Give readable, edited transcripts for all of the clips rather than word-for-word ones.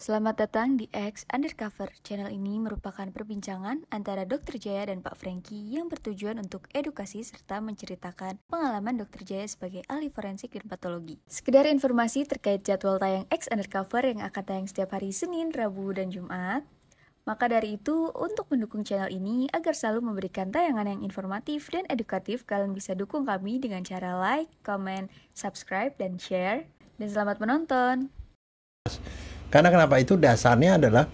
Selamat datang di X Undercover. Channel ini merupakan perbincangan antara Dr. Jaya dan Pak Franky yang bertujuan untuk edukasi serta menceritakan pengalaman Dr. Jaya sebagai ahli forensik dan patologi. Sekedar informasi terkait jadwal tayang X Undercover yang akan tayang setiap hari Senin, Rabu, dan Jumat. Maka dari itu, untuk mendukung channel ini agar selalu memberikan tayangan yang informatif dan edukatif, kalian bisa dukung kami dengan cara like, comment, subscribe, dan share. Dan selamat menonton! Karena kenapa itu dasarnya adalah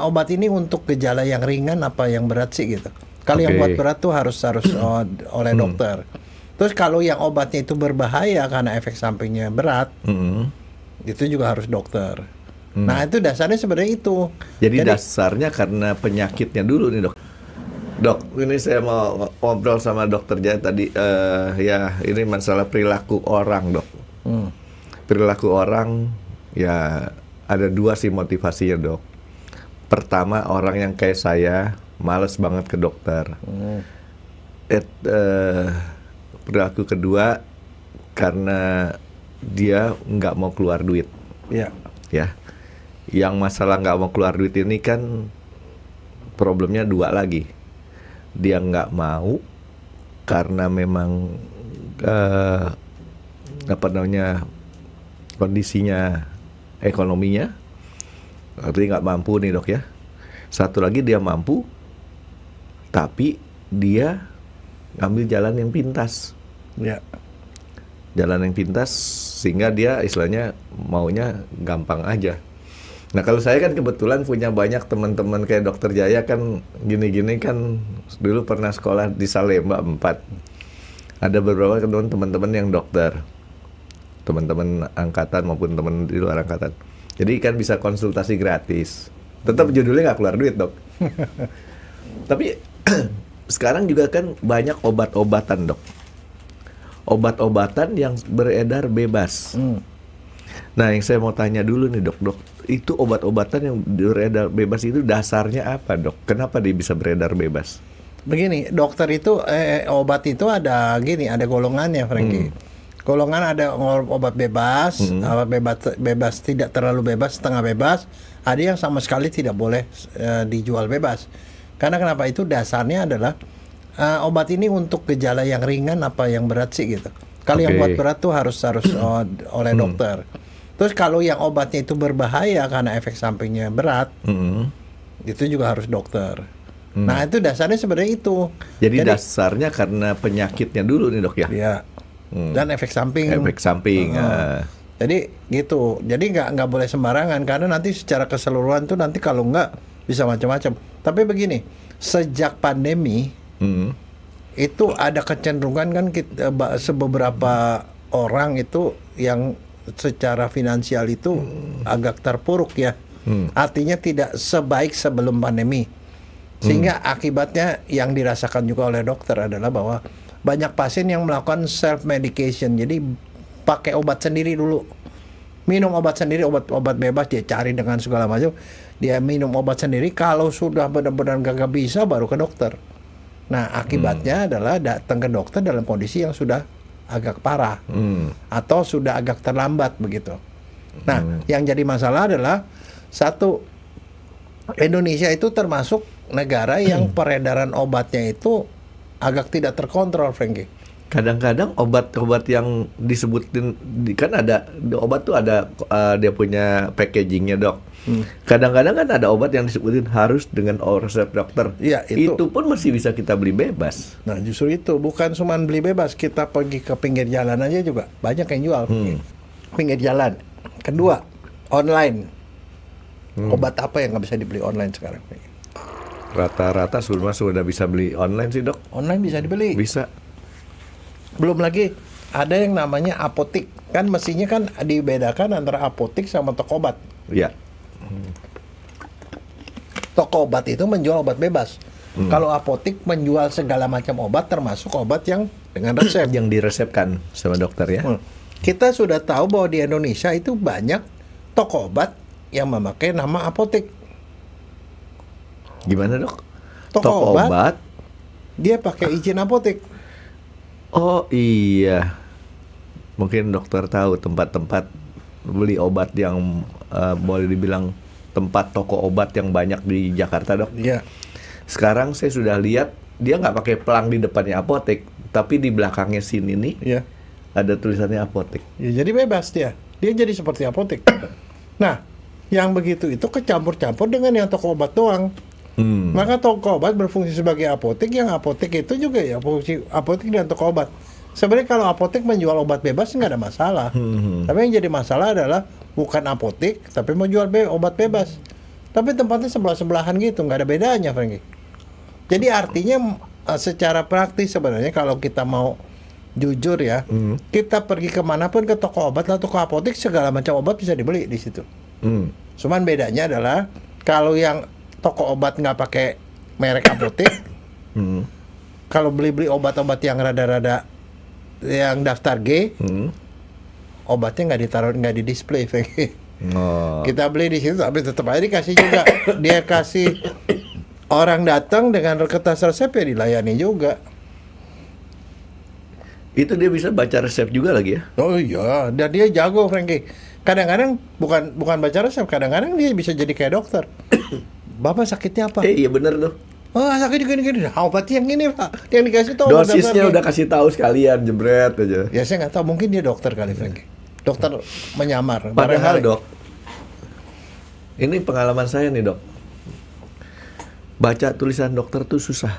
obat ini untuk gejala yang ringan apa yang berat sih gitu. Kalau yang buat berat tuh harus oleh dokter. Terus kalau yang obatnya itu berbahaya karena efek sampingnya berat, itu juga harus dokter. Nah itu dasarnya sebenarnya itu. Jadi dasarnya karena penyakitnya dulu nih dok. Dok, ini saya mau ngobrol sama dokter Jaya tadi. Ya ini masalah perilaku orang dok. Perilaku orang ya. Ada dua sih motivasinya dok. Pertama orang yang kayak saya males banget ke dokter. Perilaku kedua karena dia nggak mau keluar duit. Ya. Yang masalah nggak mau keluar duit ini kan problemnya dua lagi. Dia nggak mau karena memang kondisinya ekonominya, artinya nggak mampu nih dok ya. Satu lagi dia mampu, tapi dia ngambil jalan yang pintas. Ya. Jalan yang pintas sehingga dia istilahnya maunya gampang aja. Nah kalau saya kan kebetulan punya banyak teman-teman kayak dokter Jaya kan gini-gini kan dulu pernah sekolah di Salemba 4. Ada beberapa teman-teman yang dokter. Teman-teman angkatan maupun teman di luar angkatan. Jadi kan bisa konsultasi gratis. Tetap judulnya nggak keluar duit dok. Tapi sekarang juga kan banyak obat-obatan dok. Obat-obatan yang beredar bebas. Nah yang saya mau tanya dulu nih dok, itu obat-obatan yang beredar bebas itu dasarnya apa dok? Kenapa dia bisa beredar bebas? Begini, dokter itu obat itu ada golongannya Franky. Golongan ada obat bebas, obat bebas tidak terlalu bebas, setengah bebas. Ada yang sama sekali tidak boleh dijual bebas. Karena kenapa itu dasarnya adalah obat ini untuk gejala yang ringan apa yang berat sih gitu. Kalau yang buat berat tuh harus oleh dokter. Terus kalau yang obatnya itu berbahaya karena efek sampingnya berat, itu juga harus dokter. Nah itu dasarnya sebenarnya itu. Jadi dasarnya karena penyakitnya dulu nih dok ya. Iya. Dan efek samping. Jadi gitu. Jadi nggak boleh sembarangan karena nanti secara keseluruhan tuh nanti kalau nggak bisa macam-macam. Tapi begini, sejak pandemi itu ada kecenderungan kan beberapa orang itu yang secara finansial itu agak terpuruk ya. Artinya tidak sebaik sebelum pandemi. Sehingga akibatnya yang dirasakan juga oleh dokter adalah bahwa banyak pasien yang melakukan self medication. Jadi pakai obat sendiri dulu. Minum obat sendiri, obat bebas dia cari dengan segala macam. Dia minum obat sendiri, kalau sudah benar-benar gak bisa baru ke dokter. Nah, akibatnya adalah datang ke dokter dalam kondisi yang sudah agak parah atau sudah agak terlambat begitu. Nah, yang jadi masalah adalah satu, Indonesia itu termasuk negara yang peredaran obatnya itu agak tidak terkontrol, Franky. Kadang-kadang obat-obat yang disebutin kan ada obat tuh ada dia punya packagingnya dok. Kadang-kadang kan ada obat yang disebutin harus dengan resep dokter. Ya, itu pun masih bisa kita beli bebas. Nah justru itu bukan cuma beli bebas, kita pergi ke pinggir jalan aja juga banyak yang jual. Pinggir jalan. Kedua, online. Obat apa yang nggak bisa dibeli online sekarang? Rata-rata sudah bisa beli online sih dok. Online bisa dibeli. Bisa. Belum lagi ada yang namanya apotik. Kan mestinya kan dibedakan antara apotik sama toko obat. Iya. Toko obat itu menjual obat bebas. Kalau apotik menjual segala macam obat termasuk obat yang dengan resep. Yang diresepkan sama dokter ya. Kita sudah tahu bahwa di Indonesia itu banyak toko obat yang memakai nama apotik. Gimana dok? Toko obat dia pakai izin apotik. Oh iya, mungkin dokter tahu tempat-tempat beli obat yang boleh dibilang tempat toko obat yang banyak di Jakarta, Dok. Iya. Sekarang saya sudah lihat dia nggak pakai pelang di depannya apotek, tapi di belakangnya sini nih ada tulisannya apotek. Ya, jadi bebas dia jadi seperti apotek. Nah, yang begitu itu kecampur-campur dengan yang toko obat doang. Maka toko obat berfungsi sebagai apotek, yang apotek itu juga ya fungsi apotek dan toko obat. Sebenarnya kalau apotek menjual obat bebas nggak ada masalah. Tapi yang jadi masalah adalah bukan apotek, tapi menjual obat bebas. Tapi tempatnya sebelah-sebelahan gitu, nggak ada bedanya, Franky. Jadi artinya secara praktis sebenarnya kalau kita mau jujur ya, kita pergi kemanapun, ke toko obat atau ke apotek, segala macam obat bisa dibeli di situ. Cuman bedanya adalah kalau yang toko obat nggak pakai merek apotek, kalau beli obat-obat yang rada-rada yang daftar G, obatnya nggak ditaruh, nggak di display. Kita beli di situ, tapi tetap aja dikasih juga. Dia kasih orang datang dengan kertas resep ya dilayani juga. Itu dia bisa baca resep juga lagi ya? Oh iya, dan dia jago, Franky. Kadang-kadang bukan baca resep, kadang-kadang dia bisa jadi kayak dokter. Bapak sakitnya apa? Iya bener tuh. Oh sakit gini-gini, obatnya yang ini Pak, yang dikasih tahu. Dosisnya udah kasih tahu sekalian, jebret aja. Ya saya nggak tahu, mungkin dia dokter kali, Franky. Dokter menyamar. Padahal Dok, ini pengalaman saya nih Dok. Baca tulisan dokter tuh susah.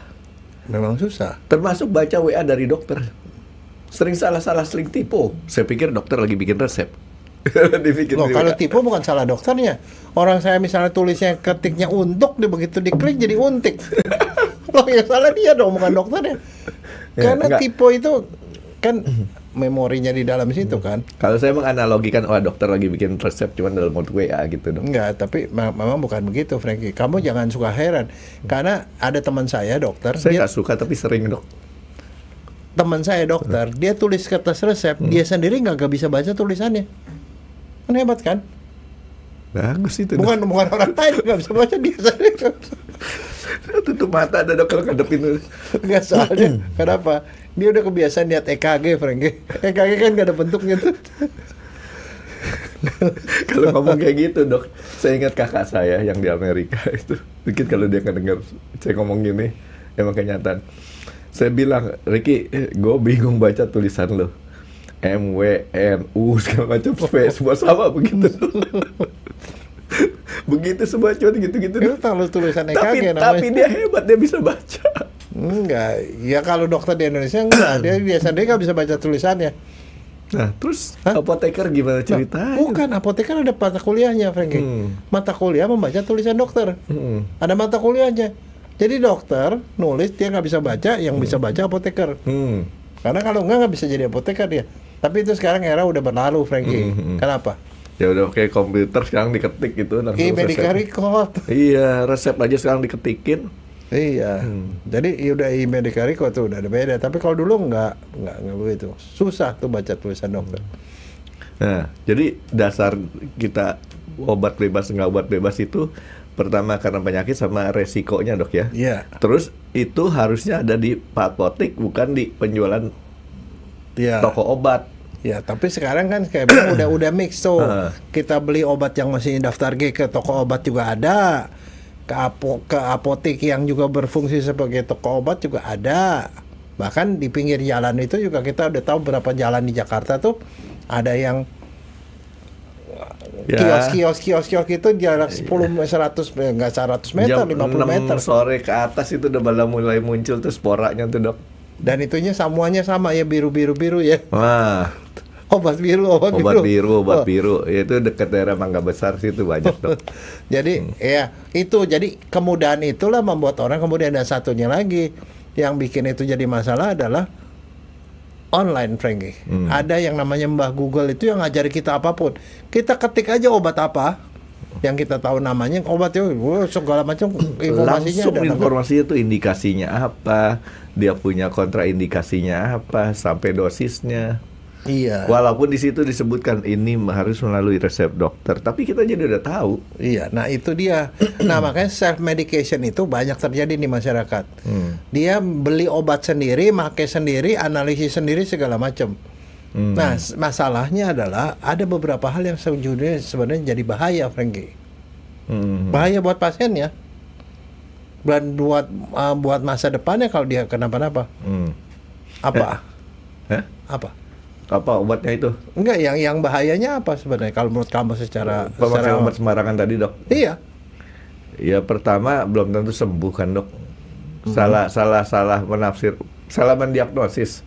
Memang susah. Termasuk baca WA dari dokter. Sering salah-salah, sering tipu. Saya pikir dokter lagi bikin resep. Loh, kalau tipu bukan salah dokternya. Orang saya misalnya tulisnya ketiknya untuk, dia begitu diklik jadi untik. Loh ya salah dia dong, bukan dokternya. Karena tipu itu kan memorinya di dalam situ kan. Kalau saya menganalogikan, wah dokter lagi bikin resep cuman dalam mode WA gitu dong. Enggak, tapi memang bukan begitu, Franky. Kamu jangan suka heran. Karena ada teman saya dokter. Saya nggak suka tapi sering Dok. Teman saya dokter, dia tulis kertas resep, dia sendiri nggak bisa baca tulisannya. Kan hebat kan? Bagus itu. Bukan orang lain nggak bisa baca, dia sendiri. Tutup mata ada Dok kalau ngadepin. Nggak, soalnya kenapa? Dia udah kebiasaan lihat EKG, Franky. EKG kan nggak ada bentuknya tuh. Kalau ngomong kayak gitu Dok, saya ingat kakak saya yang di Amerika itu. Mungkin kalau dia nggak dengar saya ngomong gini, emang kenyataan. Saya bilang, Ricky, gue bingung baca tulisan lo. MWNU segala macam semua sama begitu. Begitu semua cuma gitu-gitu. Itu kalau tulisan EKG namanya. Tapi dia hebat, dia bisa baca. Enggak, ya kalau dokter di Indonesia enggak, dia biasanya nggak bisa baca tulisannya. Nah, terus apoteker gimana ceritanya? Bukan, apoteker ada mata kuliahnya, Franky. Mata kuliah membaca tulisan dokter. Ada mata kuliahnya. Jadi dokter nulis, dia nggak bisa baca, yang bisa baca apoteker. Karena kalau nggak bisa jadi apoteker dia. Tapi itu sekarang era udah berlalu, Franky. Kenapa? Ya udah kayak komputer sekarang diketik gitu langsung medical record. Iya, resep aja sekarang diketikin. Iya. Jadi ya udah medical record tuh udah ada beda. Tapi kalau dulu nggak begitu. Susah tuh baca tulisan dokter. Nah, jadi dasar kita obat bebas nggak obat bebas itu pertama karena penyakit sama resikonya Dok ya. Iya. Terus itu harusnya ada di apotek bukan di penjualan toko obat. Ya, tapi sekarang kan kayak udah mix tuh. Kita beli obat yang masih daftar G ke toko obat juga ada. Ke apotek yang juga berfungsi sebagai toko obat juga ada. Bahkan di pinggir jalan itu juga kita udah tahu berapa jalan di Jakarta tuh ada yang kios itu jarak 100 enggak 100 meter, jam 50 meter. Sore ke atas itu udah mulai muncul tuh sporanya tuh Dok. Dan itunya semuanya sama ya, biru ya. Wah. Obat biru. Itu dekat daerah Mangga Besar situ banyak Dok. Jadi ya itu, jadi kemudahan itulah membuat orang. Kemudian ada satunya lagi yang bikin itu jadi masalah adalah online, Franky. Ada yang namanya Mbah Google itu yang ngajari kita apapun. Kita ketik aja obat apa yang kita tahu namanya, obat itu segala macam informasinya. Langsung informasinya tuh indikasinya apa, dia punya kontraindikasinya apa, sampai dosisnya. Iya. Walaupun di situ disebutkan ini harus melalui resep dokter, tapi kita jadi udah tahu. Iya, nah itu dia. Nah makanya self medication itu banyak terjadi di masyarakat. Dia beli obat sendiri, pakai sendiri, analisis sendiri segala macam. Nah, masalahnya adalah ada beberapa hal yang sebenarnya jadi bahaya, Frankie. Bahaya buat pasiennya. Dan buat masa depannya kalau dia kenapa-napa. Apa? Apa? Apa obatnya itu? Enggak, yang bahayanya apa sebenarnya kalau menurut kamu secara obat sembarangan tadi, Dok? Iya. Ya pertama belum tentu sembuh kan, Dok. Salah menafsir, salah mendiagnosis.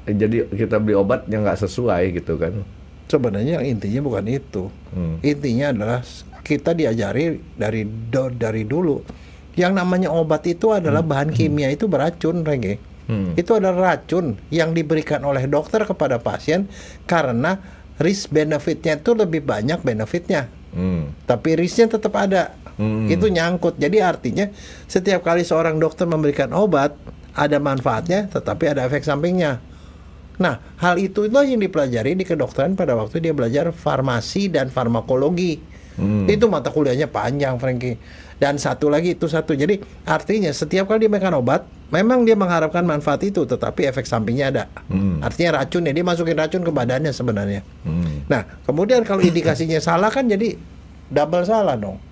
Jadi kita beli obat yang nggak sesuai gitu kan. Sebenarnya intinya bukan itu. Intinya adalah kita diajari dari dulu yang namanya obat itu adalah bahan kimia itu beracun, Renge. Itu adalah racun yang diberikan oleh dokter kepada pasien karena risk benefitnya itu lebih banyak benefitnya. Tapi risknya tetap ada. Itu nyangkut. Jadi artinya setiap kali seorang dokter memberikan obat ada manfaatnya tetapi ada efek sampingnya. Nah, hal itulah yang dipelajari di kedokteran pada waktu dia belajar farmasi dan farmakologi. Itu mata kuliahnya panjang, Frankie. Dan satu lagi itu satu. Jadi artinya setiap kali dia makan obat, memang dia mengharapkan manfaat itu, tetapi efek sampingnya ada. Artinya racun ya, dia masukin racun ke badannya sebenarnya. Nah, kemudian kalau indikasinya salah kan jadi double salah dong.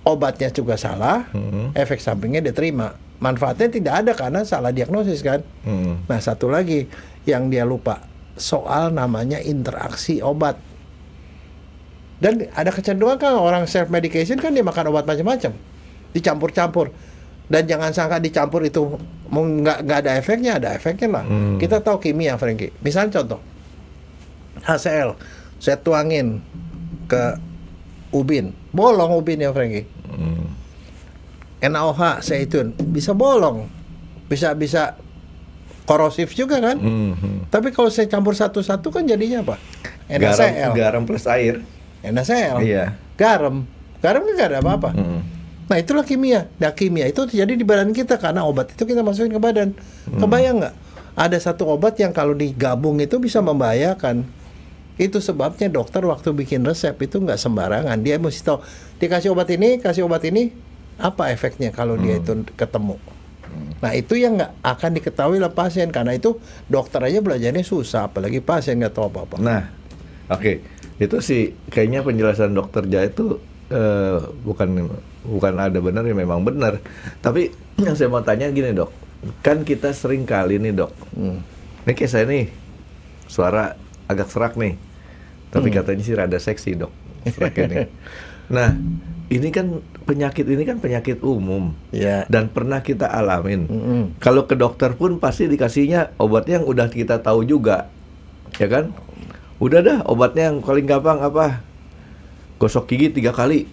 Obatnya juga salah, efek sampingnya diterima. Manfaatnya tidak ada karena salah diagnosis kan. Nah, satu lagi yang dia lupa soal namanya interaksi obat. Dan ada kecenderungan kan orang self medication kan dia makan obat macam-macam, dicampur-campur. Dan jangan sangka dicampur itu nggak ada efeknya, ada efeknya lah. Kita tahu kimia, Frankie. Misalnya contoh HCl, saya tuangin ke ubin, bolong ubinnya, Frankie. NaOH, zaitun, bisa bolong, bisa korosif juga kan. Tapi kalau saya campur satu-satu kan jadinya apa? NaCl. Garam plus air. NaCl. Iya. Garam kan nggak ada apa-apa. Nah, itulah kimia. Nah, kimia itu terjadi di badan kita karena obat itu kita masukin ke badan. Kebayang nggak? Ada satu obat yang kalau digabung itu bisa membahayakan. Itu sebabnya dokter waktu bikin resep itu nggak sembarangan. Dia mesti tahu dikasih obat ini, kasih obat ini, apa efeknya kalau dia itu ketemu. Nah, itu yang nggak akan diketahui oleh pasien. Karena itu dokter aja belajarnya susah, apalagi pasien nggak tahu apa-apa. Nah, oke. Itu sih kayaknya penjelasan dokter Jaya itu bukan ada benar ya, memang benar. Tapi yang saya mau tanya gini, Dok. Kan kita sering kali nih, Dok. Ini kayak saya nih, suara agak serak nih. Tapi katanya sih rada seksi, Dok. Serak ini. Nah, ini kan penyakit umum. Dan pernah kita alamin. Kalau ke dokter pun pasti dikasihnya obatnya yang udah kita tahu juga. Ya kan? Udah dah, obatnya yang paling gampang apa? Gosok gigi 3 kali.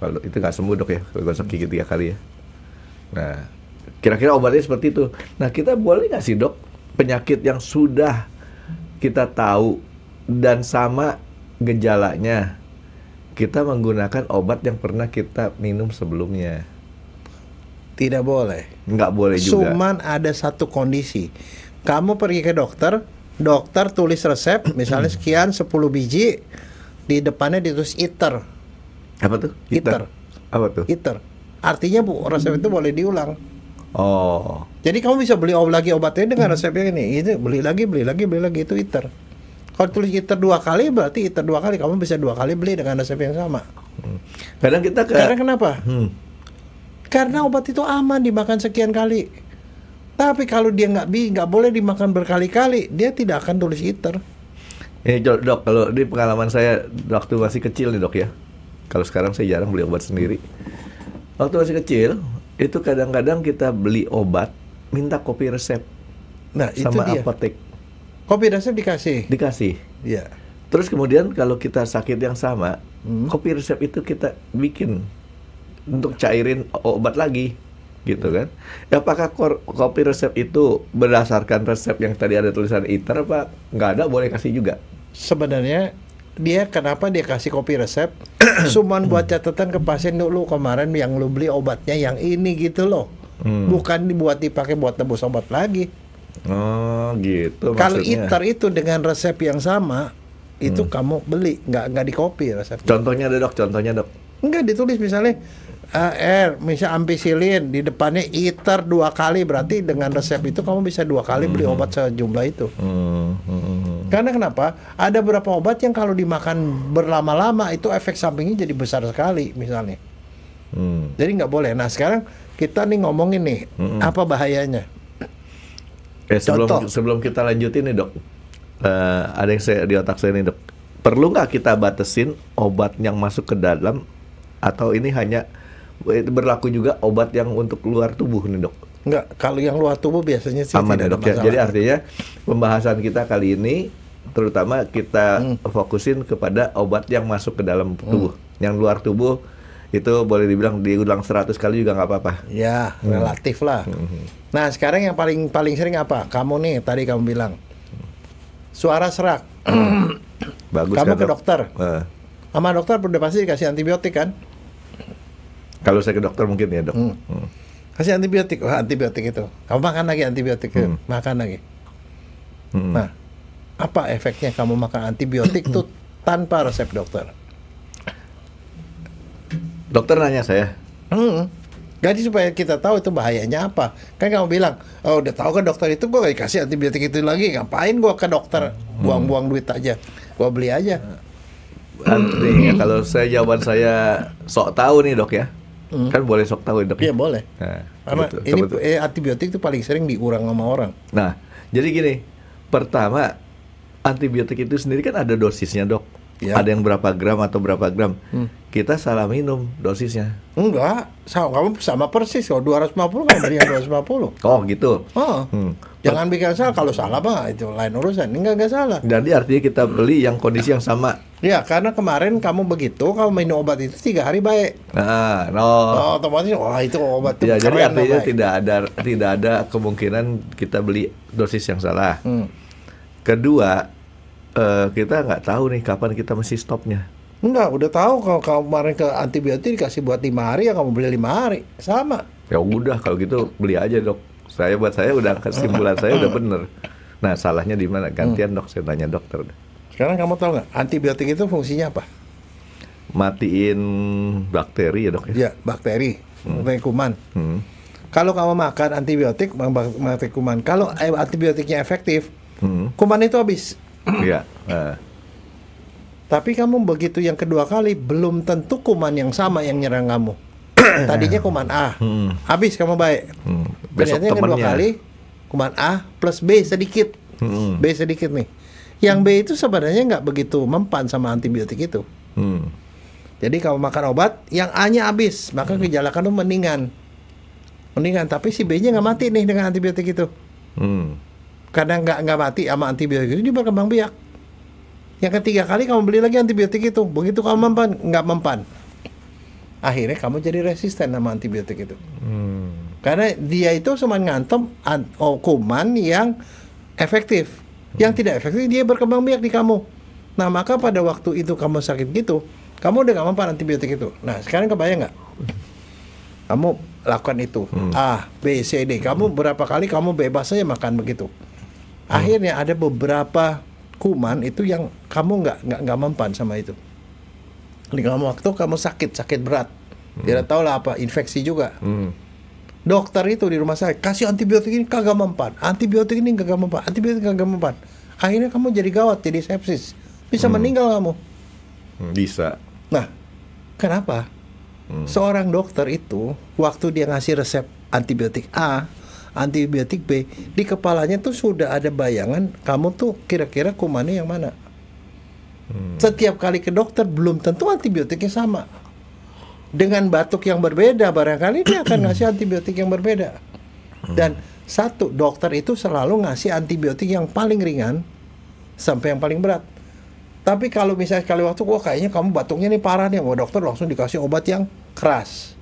Kalau itu nggak sembuh, Dok, ya, kalau gosok gigi 3 kali ya. Nah, kira-kira obatnya seperti itu. Nah, kita boleh nggak sih, Dok, penyakit yang sudah kita tahu dan sama gejalanya, kita menggunakan obat yang pernah kita minum sebelumnya? Tidak boleh. Nggak boleh juga. Cuman ada satu kondisi. Kamu pergi ke dokter tulis resep, misalnya sekian 10 biji, di depannya ditulis ITER. Apa tuh? ITER. Apa tuh? ITER. Artinya resep itu boleh diulang. Oh. Jadi kamu bisa beli lagi obatnya dengan resep yang ini. Itu beli lagi itu ITER. Kalau tulis ITER 2 kali berarti ITER 2 kali, kamu bisa 2 kali beli dengan resep yang sama. Kadang kita Karena kenapa? Karena obat itu aman dimakan sekian kali. Tapi kalau dia nggak boleh dimakan berkali-kali, dia tidak akan tulis ITER. Ini Dok, kalau di pengalaman saya waktu masih kecil nih, Dok, ya. Kalau sekarang saya jarang beli obat sendiri. Waktu masih kecil, itu kadang-kadang kita beli obat, minta kopi resep. Nah, sama itu dia. apotek. Kopi resep dikasih. Iya. Terus kemudian kalau kita sakit yang sama, kopi resep itu kita bikin untuk cairin obat lagi, gitu kan? Apakah kopi resep itu berdasarkan resep yang tadi ada tulisan ITER, apa nggak ada, boleh kasih juga? Sebenarnya kenapa dia kasih kopi resep? Cuman buat catatan ke pasien dulu, kemarin yang lu beli obatnya yang ini gitu loh. Bukan dipakai buat tebus obat lagi. Oh gitu. Kalau ITER itu dengan resep yang sama, itu kamu beli, nggak di copy resep. Contohnya ada, Dok, Contohnya, Dok. Enggak, ditulis misalnya misal ampicillin di depannya ITER 2 kali, berarti dengan resep itu kamu bisa 2 kali beli obat sejumlah itu. Karena kenapa? Ada beberapa obat yang kalau dimakan berlama-lama itu efek sampingnya jadi besar sekali misalnya. Jadi nggak boleh. Nah sekarang kita nih ngomongin nih apa bahayanya. Sebelum kita lanjutin nih dok, ada yang di otak saya nih dok. Perlu nggak kita batasin obat yang masuk ke dalam, atau ini hanya berlaku juga obat yang untuk luar tubuh nih dok? Enggak, kalau yang luar tubuh biasanya sih aman tidak ya dok ya. Jadi artinya pembahasan kita kali ini terutama kita fokusin kepada obat yang masuk ke dalam tubuh. Yang luar tubuh itu boleh dibilang diulang 100 kali juga nggak apa-apa. Ya, relatif lah. Nah, sekarang yang paling sering apa? Kamu nih, tadi kamu bilang suara serak. Bagus kamu kan, ke dok? dokter. Sama dokter udah pasti dikasih antibiotik kan? Kalau saya ke dokter mungkin ya dok. Kasih antibiotik, antibiotik itu. Kamu makan lagi antibiotik, makan lagi. Nah, apa efeknya kamu makan antibiotik itu tanpa resep dokter? Dokter nanya saya. Jadi supaya kita tahu itu bahayanya apa. Kan kamu bilang, oh udah tahu kan dokter itu, gue gak dikasih antibiotik itu lagi. Ngapain gue ke dokter? Buang-buang duit aja. Gue beli aja. Artinya kalau jawaban saya sok tahu nih dok ya. Kan boleh sok tahu dok. Iya boleh. Nah, karena ini antibiotik itu paling sering diurang sama orang. Nah, jadi gini. Pertama, antibiotik itu sendiri kan ada dosisnya dok. Ya. Ada yang berapa gram atau berapa gram. Kita salah minum dosisnya. Enggak, kamu sama persis. Kalau 250 kamu beli yang 250. Oh gitu. Jangan bikin salah. Kalau salah mah itu lain urusan. Enggak salah. Jadi artinya kita beli yang kondisi yang sama. Ya, karena kemarin kamu begitu, kamu minum obat itu 3 hari baik. Otomatis, wah itu obat itu ya, keren. Jadi artinya tidak ada kemungkinan kita beli dosis yang salah. Kedua, kita nggak tahu nih kapan kita mesti stopnya. Enggak, udah tahu kalau kamu kemarin ke antibiotik dikasih buat 5 hari, ya kamu beli 5 hari, sama. Ya udah kalau gitu beli aja dok. Buat saya udah kesimpulan saya udah bener. Nah salahnya di mana? Gantian dok, saya tanya dokter. Sekarang kamu tahu nggak antibiotik itu fungsinya apa? Matiin bakteri ya dok ya? Iya, bakteri, kuman. Kalau kamu makan antibiotik, mati kuman. Kalau antibiotiknya efektif, kuman itu habis. Iya. Tapi kamu begitu yang kedua kali belum tentu kuman yang sama yang nyerang kamu. Tadinya kuman A, habis kamu baik. Besok yang kedua kali kuman A plus B sedikit, B sedikit nih. Yang B itu sebenarnya nggak begitu mempan sama antibiotik itu. Jadi kamu makan obat yang A-nya habis, maka gejala kamu mendingan. Tapi si B-nya nggak mati nih dengan antibiotik itu. Karena nggak mati sama antibiotik itu, dia berkembang biak. Yang ketiga kali kamu beli lagi antibiotik itu, begitu kamu mempan, nggak mempan. Akhirnya kamu jadi resisten sama antibiotik itu. Karena dia itu cuma ngantem kuman yang efektif. Yang tidak efektif dia berkembang biak di kamu. Nah maka pada waktu itu kamu sakit gitu, kamu udah nggak mempan antibiotik itu. Nah sekarang kebayang nggak? Kamu lakukan itu A, B, C, D. Kamu berapa kali kamu bebas saja makan begitu. Akhirnya ada beberapa kuman itu yang kamu nggak mempan sama itu. Di waktu kamu sakit berat, tidak tahu lah apa, infeksi juga. Dokter itu di rumah saya kasih antibiotik ini kagak mempan, antibiotik ini kagak mempan, antibiotik kagak mempan. Akhirnya kamu jadi gawat, jadi sepsis, bisa meninggal kamu. Bisa. Nah, kenapa? Seorang dokter itu waktu dia ngasih resep antibiotik A, antibiotik B, di kepalanya tuh sudah ada bayangan kamu tuh kira-kira kumannya yang mana. Setiap kali ke dokter belum tentu antibiotiknya sama. Dengan batuk yang berbeda barangkali dia akan ngasih antibiotik yang berbeda. Dan satu, dokter itu selalu ngasih antibiotik yang paling ringan sampai yang paling berat. Tapi kalau misalnya sekali waktu, wah kayaknya kamu batuknya nih parah nih, dokter langsung dikasih obat yang keras.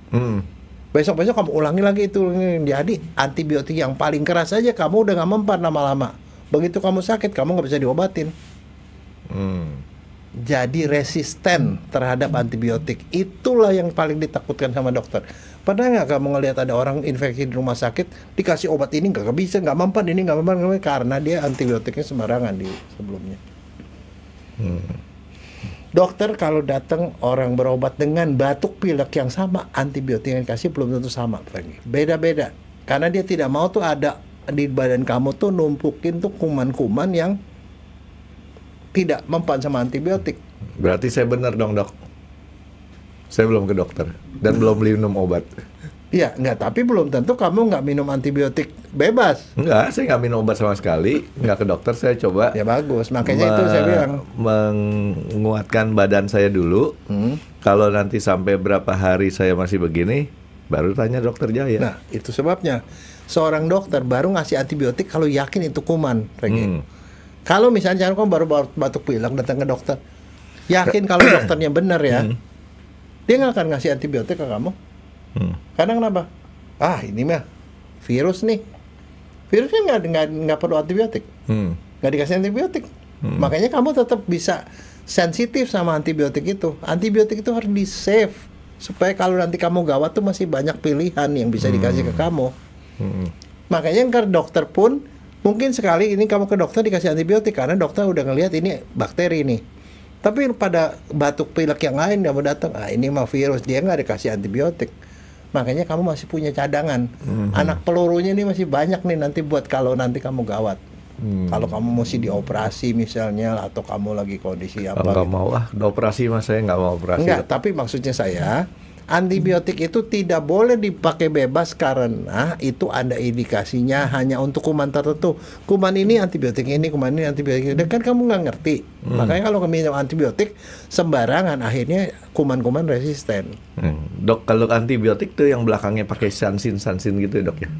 Besok-besok kamu ulangi lagi itu. Jadi antibiotik yang paling keras aja kamu udah gak mempan lama-lama. Begitu kamu sakit, kamu gak bisa diobatin. Jadi resisten terhadap antibiotik. Itulah yang paling ditakutkan sama dokter. Pernah nggak kamu ngelihat ada orang infeksi di rumah sakit dikasih obat ini nggak bisa, nggak mempan, ini nggak mempan karena dia antibiotiknya sembarangan di sebelumnya. Dokter kalau datang orang berobat dengan batuk pilek yang sama, antibiotik yang dikasih belum tentu sama, Franky. Beda-beda. Karena dia tidak mau tuh ada di badan kamu tuh numpukin tuh kuman-kuman yang tidak mempan sama antibiotik. Berarti saya benar dong, Dok. Saya belum ke dokter dan belum minum obat. Iya, enggak, tapi belum tentu kamu nggak minum antibiotik bebas. Enggak, saya nggak minum obat sama sekali. Nggak ke dokter, saya coba. Ya bagus, makanya itu saya bilang. Menguatkan badan saya dulu. Kalau nanti sampai berapa hari saya masih begini, baru tanya dokter Jaya. Nah, itu sebabnya. Seorang dokter baru ngasih antibiotik kalau yakin itu kuman. Kalau misalnya kamu baru batuk pilek datang ke dokter, yakin kalau dokternya benar ya, dia nggak akan ngasih antibiotik ke kamu. Karena kenapa? Ini mah virus nih. Virusnya nggak perlu antibiotik, nggak dikasih antibiotik. Makanya kamu tetap bisa sensitif sama antibiotik itu. Antibiotik itu harus di save supaya kalau nanti kamu gawat tuh masih banyak pilihan yang bisa dikasih ke kamu. Makanya ke dokter pun mungkin sekali ini kamu ke dokter dikasih antibiotik karena dokter udah ngelihat ini bakteri nih. Tapi pada batuk pilek yang lain kamu datang, ini mah virus, dia nggak dikasih antibiotik. Makanya kamu masih punya cadangan. Anak pelurunya ini masih banyak nih nanti buat kalau nanti kamu gawat. Kalau kamu mesti dioperasi misalnya atau kamu lagi kondisi apa. Nggak mau dioperasi mas, saya nggak mau operasi. Enggak, tapi maksudnya saya antibiotik itu tidak boleh dipakai bebas karena itu ada indikasinya hanya untuk kuman tertentu. Kuman ini antibiotik ini, kuman ini antibiotik ini. Dan kan kamu nggak ngerti. Makanya kalau minum antibiotik sembarangan akhirnya kuman-kuman resisten. Dok, kalau antibiotik tuh yang belakangnya pakai sansin gitu dok ya?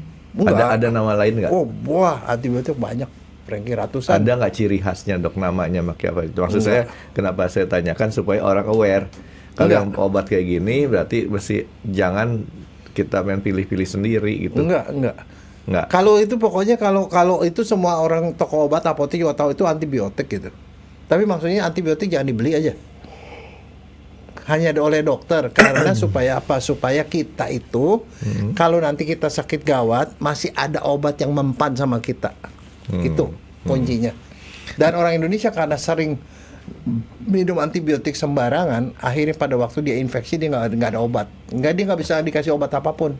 Ada nama lain nggak? Wah, antibiotik banyak. Franky, ratusan. Ada nggak ciri khasnya dok, namanya pakai apa? Maksud saya kenapa saya tanyakan supaya orang aware. Kalau yang obat kayak gini berarti mesti jangan kita main pilih-pilih sendiri gitu. Enggak. Kalau itu pokoknya kalau itu semua orang toko obat apotek juga tahu itu antibiotik gitu. Tapi maksudnya antibiotik jangan dibeli aja. Hanya oleh dokter karena supaya apa? Supaya kita itu kalau nanti kita sakit gawat masih ada obat yang mempan sama kita. Itu kuncinya. Dan orang Indonesia karena sering minum antibiotik sembarangan, akhirnya pada waktu dia infeksi dia nggak ada obat, dia nggak bisa dikasih obat apapun,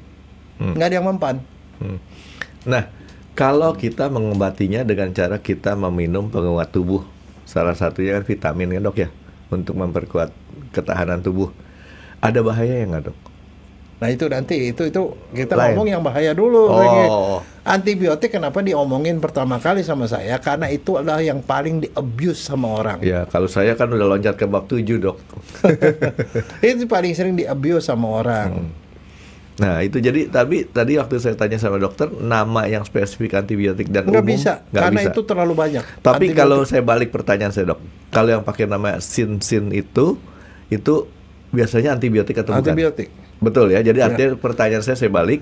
nggak ada yang mempan. Nah, kalau kita mengobatinya dengan cara kita meminum penguat tubuh, salah satunya kan vitamin ya dok ya, untuk memperkuat ketahanan tubuh, ada bahaya yang nggak dok? Nah itu nanti itu kita ngomong yang bahaya dulu. Antibiotik kenapa diomongin pertama kali sama saya? Karena itu adalah yang paling di-abuse sama orang. Ya kalau saya kan udah loncat ke bab 7 dok. Itu paling sering di-abuse sama orang. Nah itu jadi tadi waktu saya tanya sama dokter, nama yang spesifik antibiotik dan nggak umum bisa, karena itu terlalu banyak. Tapi kalau saya balik pertanyaan saya dok, kalau yang pakai nama sin itu biasanya antibiotik atau bukan? Antibiotik. Betul ya, jadi artinya pertanyaan saya balik.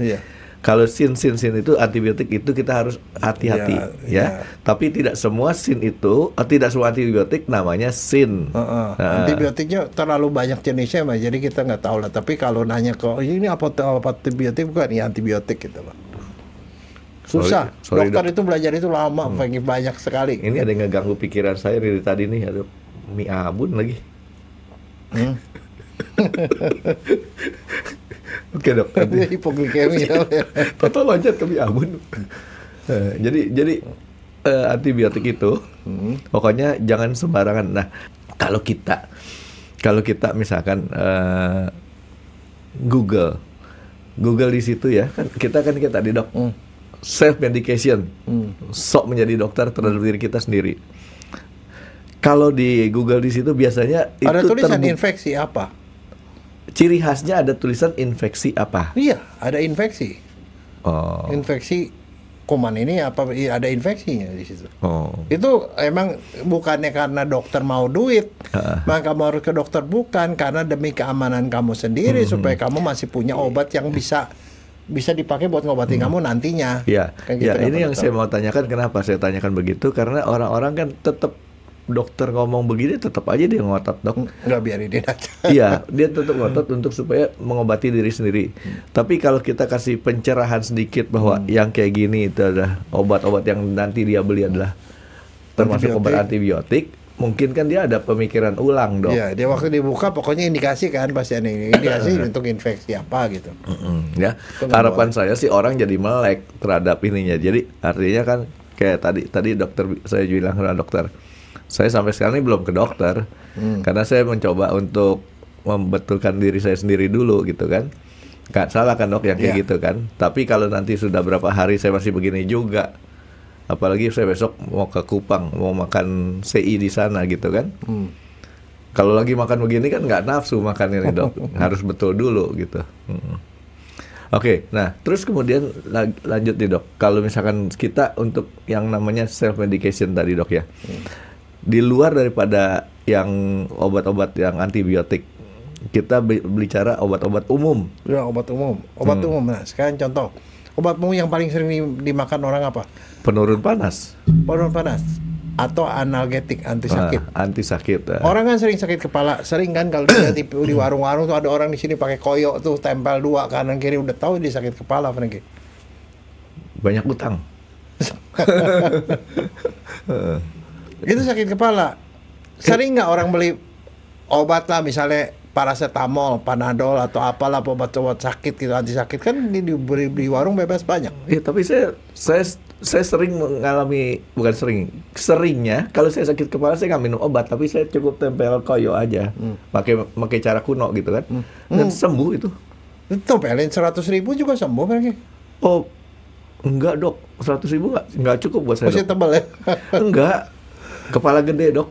Kalau sin itu antibiotik itu kita harus hati-hati ya. Tapi tidak semua sin itu, tidak semua antibiotik namanya sin. Antibiotiknya terlalu banyak jenisnya, jadi kita nggak tahu lah. Tapi kalau nanya ke ini apa antibiotik, bukan ya antibiotik gitu loh. Susah. Sorry, dokter itu belajar itu lama, banyak sekali. Ini ada yang ngeganggu pikiran saya dari tadi nih, ada mie abun lagi. Oke dok. Hipoglikemia. Toto loncat ke mie abun. Jadi antibiotik itu pokoknya jangan sembarangan. Nah kalau kita misalkan Google di situ ya kan kita tadi dok self medication, sok menjadi dokter terhadap diri kita sendiri. Kalau di Google di situ biasanya ada itu tulisan infeksi apa? Ciri khasnya ada tulisan infeksi apa? Iya, ada infeksi. Infeksi kuman ini apa? Ada infeksinya di situ. Itu emang bukannya karena dokter mau duit, maka kamu harus ke dokter, bukan karena demi keamanan kamu sendiri supaya kamu masih punya obat yang bisa dipakai buat ngobatin kamu nantinya. Iya. Gitu, ini yang saya mau tanyakan, kenapa saya tanyakan begitu? Karena orang-orang kan tetap dokter ngomong begini tetap aja dia ngotot dok. Nggak, biarin dia aja. Iya, dia tetap ngotot untuk supaya mengobati diri sendiri. Tapi kalau kita kasih pencerahan sedikit bahwa yang kayak gini itu adalah obat-obat yang nanti dia beli adalah termasuk obat antibiotik, mungkin kan dia ada pemikiran ulang, Dok. Iya, dia waktu dibuka pokoknya indikasi kan pasien ini indikasi untuk infeksi apa gitu. Ya, harapan saya sih orang jadi melek terhadap ininya. Jadi artinya kan kayak tadi dokter saya bilang sama dokter, saya sampai sekarang ini belum ke dokter karena saya mencoba untuk membetulkan diri saya sendiri dulu gitu kan. Gak salah kan Dok yang kayak gitu kan. Tapi kalau nanti sudah berapa hari saya masih begini juga, apalagi saya besok mau ke Kupang, mau makan CI di sana gitu kan. Kalau lagi makan begini kan nggak nafsu makan ini Dok, harus betul dulu gitu. Oke, nah terus kemudian lanjut nih Dok. Kalau misalkan kita untuk yang namanya self medication tadi Dok ya, di luar daripada yang obat-obat yang antibiotik, kita bicara obat-obat umum. Ya, obat umum. Obat umum. Nah, sekarang contoh. Obat umum yang paling sering dimakan orang apa? Penurun panas. Penurun panas. Atau analgetik, anti sakit. Anti sakit. Orang kan sering sakit kepala. Sering kan kalau di warung-warung tuh ada orang di sini pakai koyo tuh tempel 2 kanan kiri, udah tahu dia sakit kepala, Franky. Banyak utang. Itu sakit kepala. Sering nggak orang beli obat lah, misalnya paracetamol, panadol atau apalah obat-obat sakit gitu, anti sakit kan di warung bebas banyak. Iya, tapi saya sering mengalami, bukan seringnya kalau saya sakit kepala saya nggak minum obat, tapi saya cukup tempel koyo aja, pakai cara kuno gitu kan, dan sembuh itu. Tempelin 100.000 juga sembuh kan? Oh enggak Dok, 100.000 nggak cukup buat saya. Masih tebal ya? Enggak, kepala gede Dok,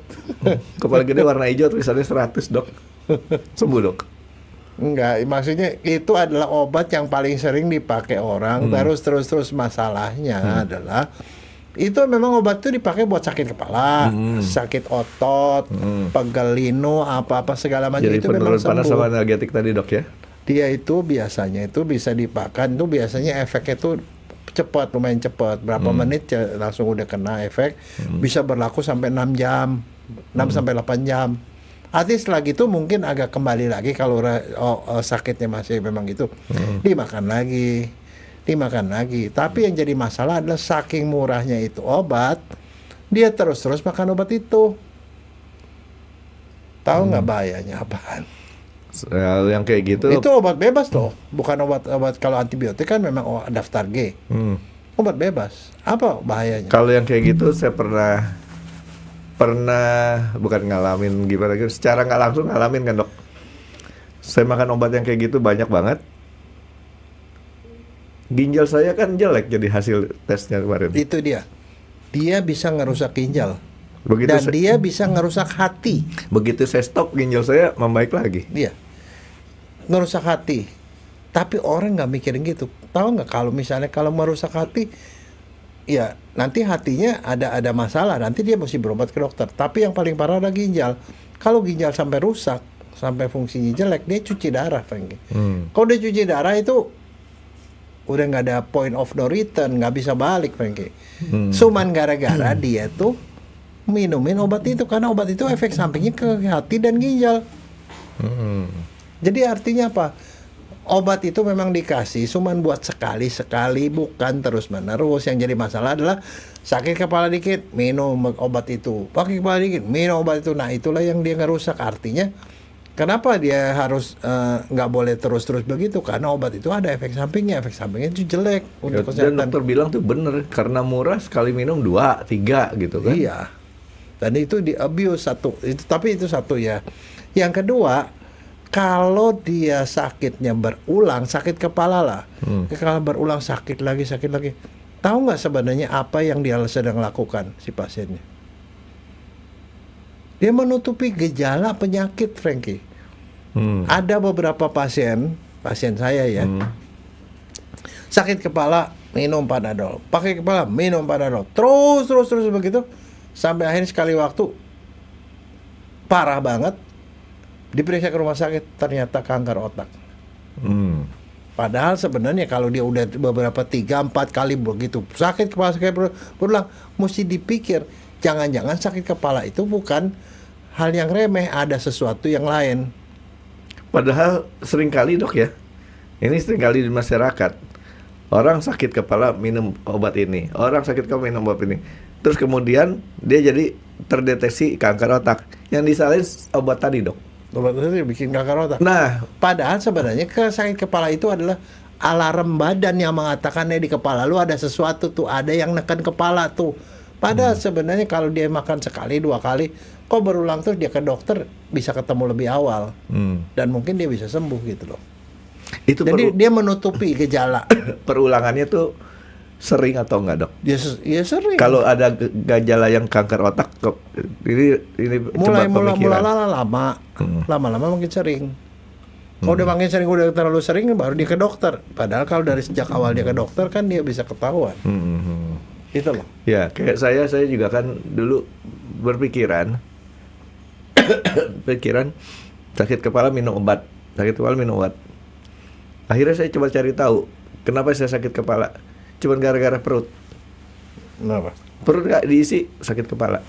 kepala gede warna hijau tulisannya 100 Dok. Sembuh Dok. Enggak, maksudnya itu adalah obat yang paling sering dipakai orang. Terus masalahnya adalah itu memang obat itu dipakai buat sakit kepala, sakit otot, pegel linu, apa-apa segala macam. Jadi itu memang sembuh. panas sama analgetik tadi Dok ya. Dia itu biasanya itu bisa dipakan, itu biasanya efeknya itu cepat, lumayan cepat. Berapa menit langsung udah kena efek. Bisa berlaku sampai 6 jam, 6 sampai 8 jam. Artinya setelah gitu mungkin agak kembali lagi kalau sakitnya masih memang gitu, dimakan lagi. Tapi yang jadi masalah adalah saking murahnya itu obat, dia terus makan obat itu. Tahu nggak bahayanya apaan? Yang kayak gitu. Itu obat bebas loh, bukan obat kalau antibiotik kan memang daftar G. Obat bebas. Apa bahayanya? Kalau yang kayak gitu saya pernah bukan ngalamin gimana gitu, secara nggak langsung ngalamin kan Dok. Saya makan obat yang kayak gitu banyak banget. Ginjal saya kan jelek jadi hasil tesnya kemarin. Itu dia bisa ngerusak ginjal. Begitu dan dia bisa ngerusak hati. Begitu saya stop, ginjal saya membaik lagi. Iya, ngerusak hati. Tapi orang nggak mikirin gitu. Tahu nggak kalau misalnya kalau merusak hati, ya nanti hatinya ada masalah, nanti dia mesti berobat ke dokter. Tapi yang paling parah adalah ginjal. Kalau ginjal sampai rusak, sampai fungsinya jelek, dia cuci darah, Franky. Kalau dia cuci darah itu udah nggak ada point of no return, nggak bisa balik, Franky. Cuman gara-gara dia tuh minumin obat itu, karena obat itu efek sampingnya ke hati dan ginjal. Jadi artinya apa? Obat itu memang dikasih cuman buat sekali-sekali, bukan terus-menerus. Yang jadi masalah adalah sakit kepala dikit, minum obat itu. Pakai kepala dikit, minum obat itu. Nah, itulah yang dia ngerusak. Artinya, kenapa dia harus nggak boleh terus-terus begitu? Karena obat itu ada efek sampingnya. Efek sampingnya itu jelek untuk kesehatan. Dan dokter bilang tuh bener, karena murah sekali minum 2, 3 gitu kan. Iya. Dan itu di abuse satu. Tapi itu satu ya. Yang kedua, kalau dia sakitnya berulang, sakit kepala lah, kalau berulang sakit lagi, tahu nggak sebenarnya apa yang dia sedang lakukan si pasiennya? Dia menutupi gejala penyakit, Franky. Ada beberapa pasien saya ya, sakit kepala minum panadol, pakai kepala minum panadol, terus begitu, sampai akhirnya sekali waktu parah banget. Diperiksa ke rumah sakit, ternyata kanker otak. Padahal sebenarnya kalau dia udah beberapa 3-4 kali begitu sakit kepala berulang, mesti dipikir jangan-jangan sakit kepala itu bukan hal yang remeh, ada sesuatu yang lain. Padahal seringkali Dok ya, ini seringkali di masyarakat, orang sakit kepala minum obat ini, orang sakit kepala minum obat ini, terus kemudian dia jadi terdeteksi kanker otak. Yang disalahin obat tadi, Dok. Obat itu bikin kanker otak. Nah, Padahal sebenarnya sakit kepala itu adalah alarm badan yang mengatakan di kepala lu ada sesuatu tuh, ada yang neken kepala tuh. Padahal sebenarnya kalau dia makan sekali 2 kali, kok berulang terus, dia ke dokter bisa ketemu lebih awal. Dan mungkin dia bisa sembuh gitu loh. itu Jadi dia menutupi gejala. perulangannya tuh sering atau enggak, Dok? Ya sering. Kalau ada gejala yang kanker otak, ini mulai coba pemikiran. lama-lama makin sering. Kalau udah makin sering, udah terlalu sering, baru dia ke dokter. Padahal kalau dari sejak awal dia ke dokter kan dia bisa ketahuan. Itu loh. Ya, kayak saya juga kan dulu berpikiran sakit kepala minum obat. Akhirnya saya coba cari tahu kenapa saya sakit kepala. Cuman gara-gara perut. Kenapa? Perut nggak diisi, sakit kepala.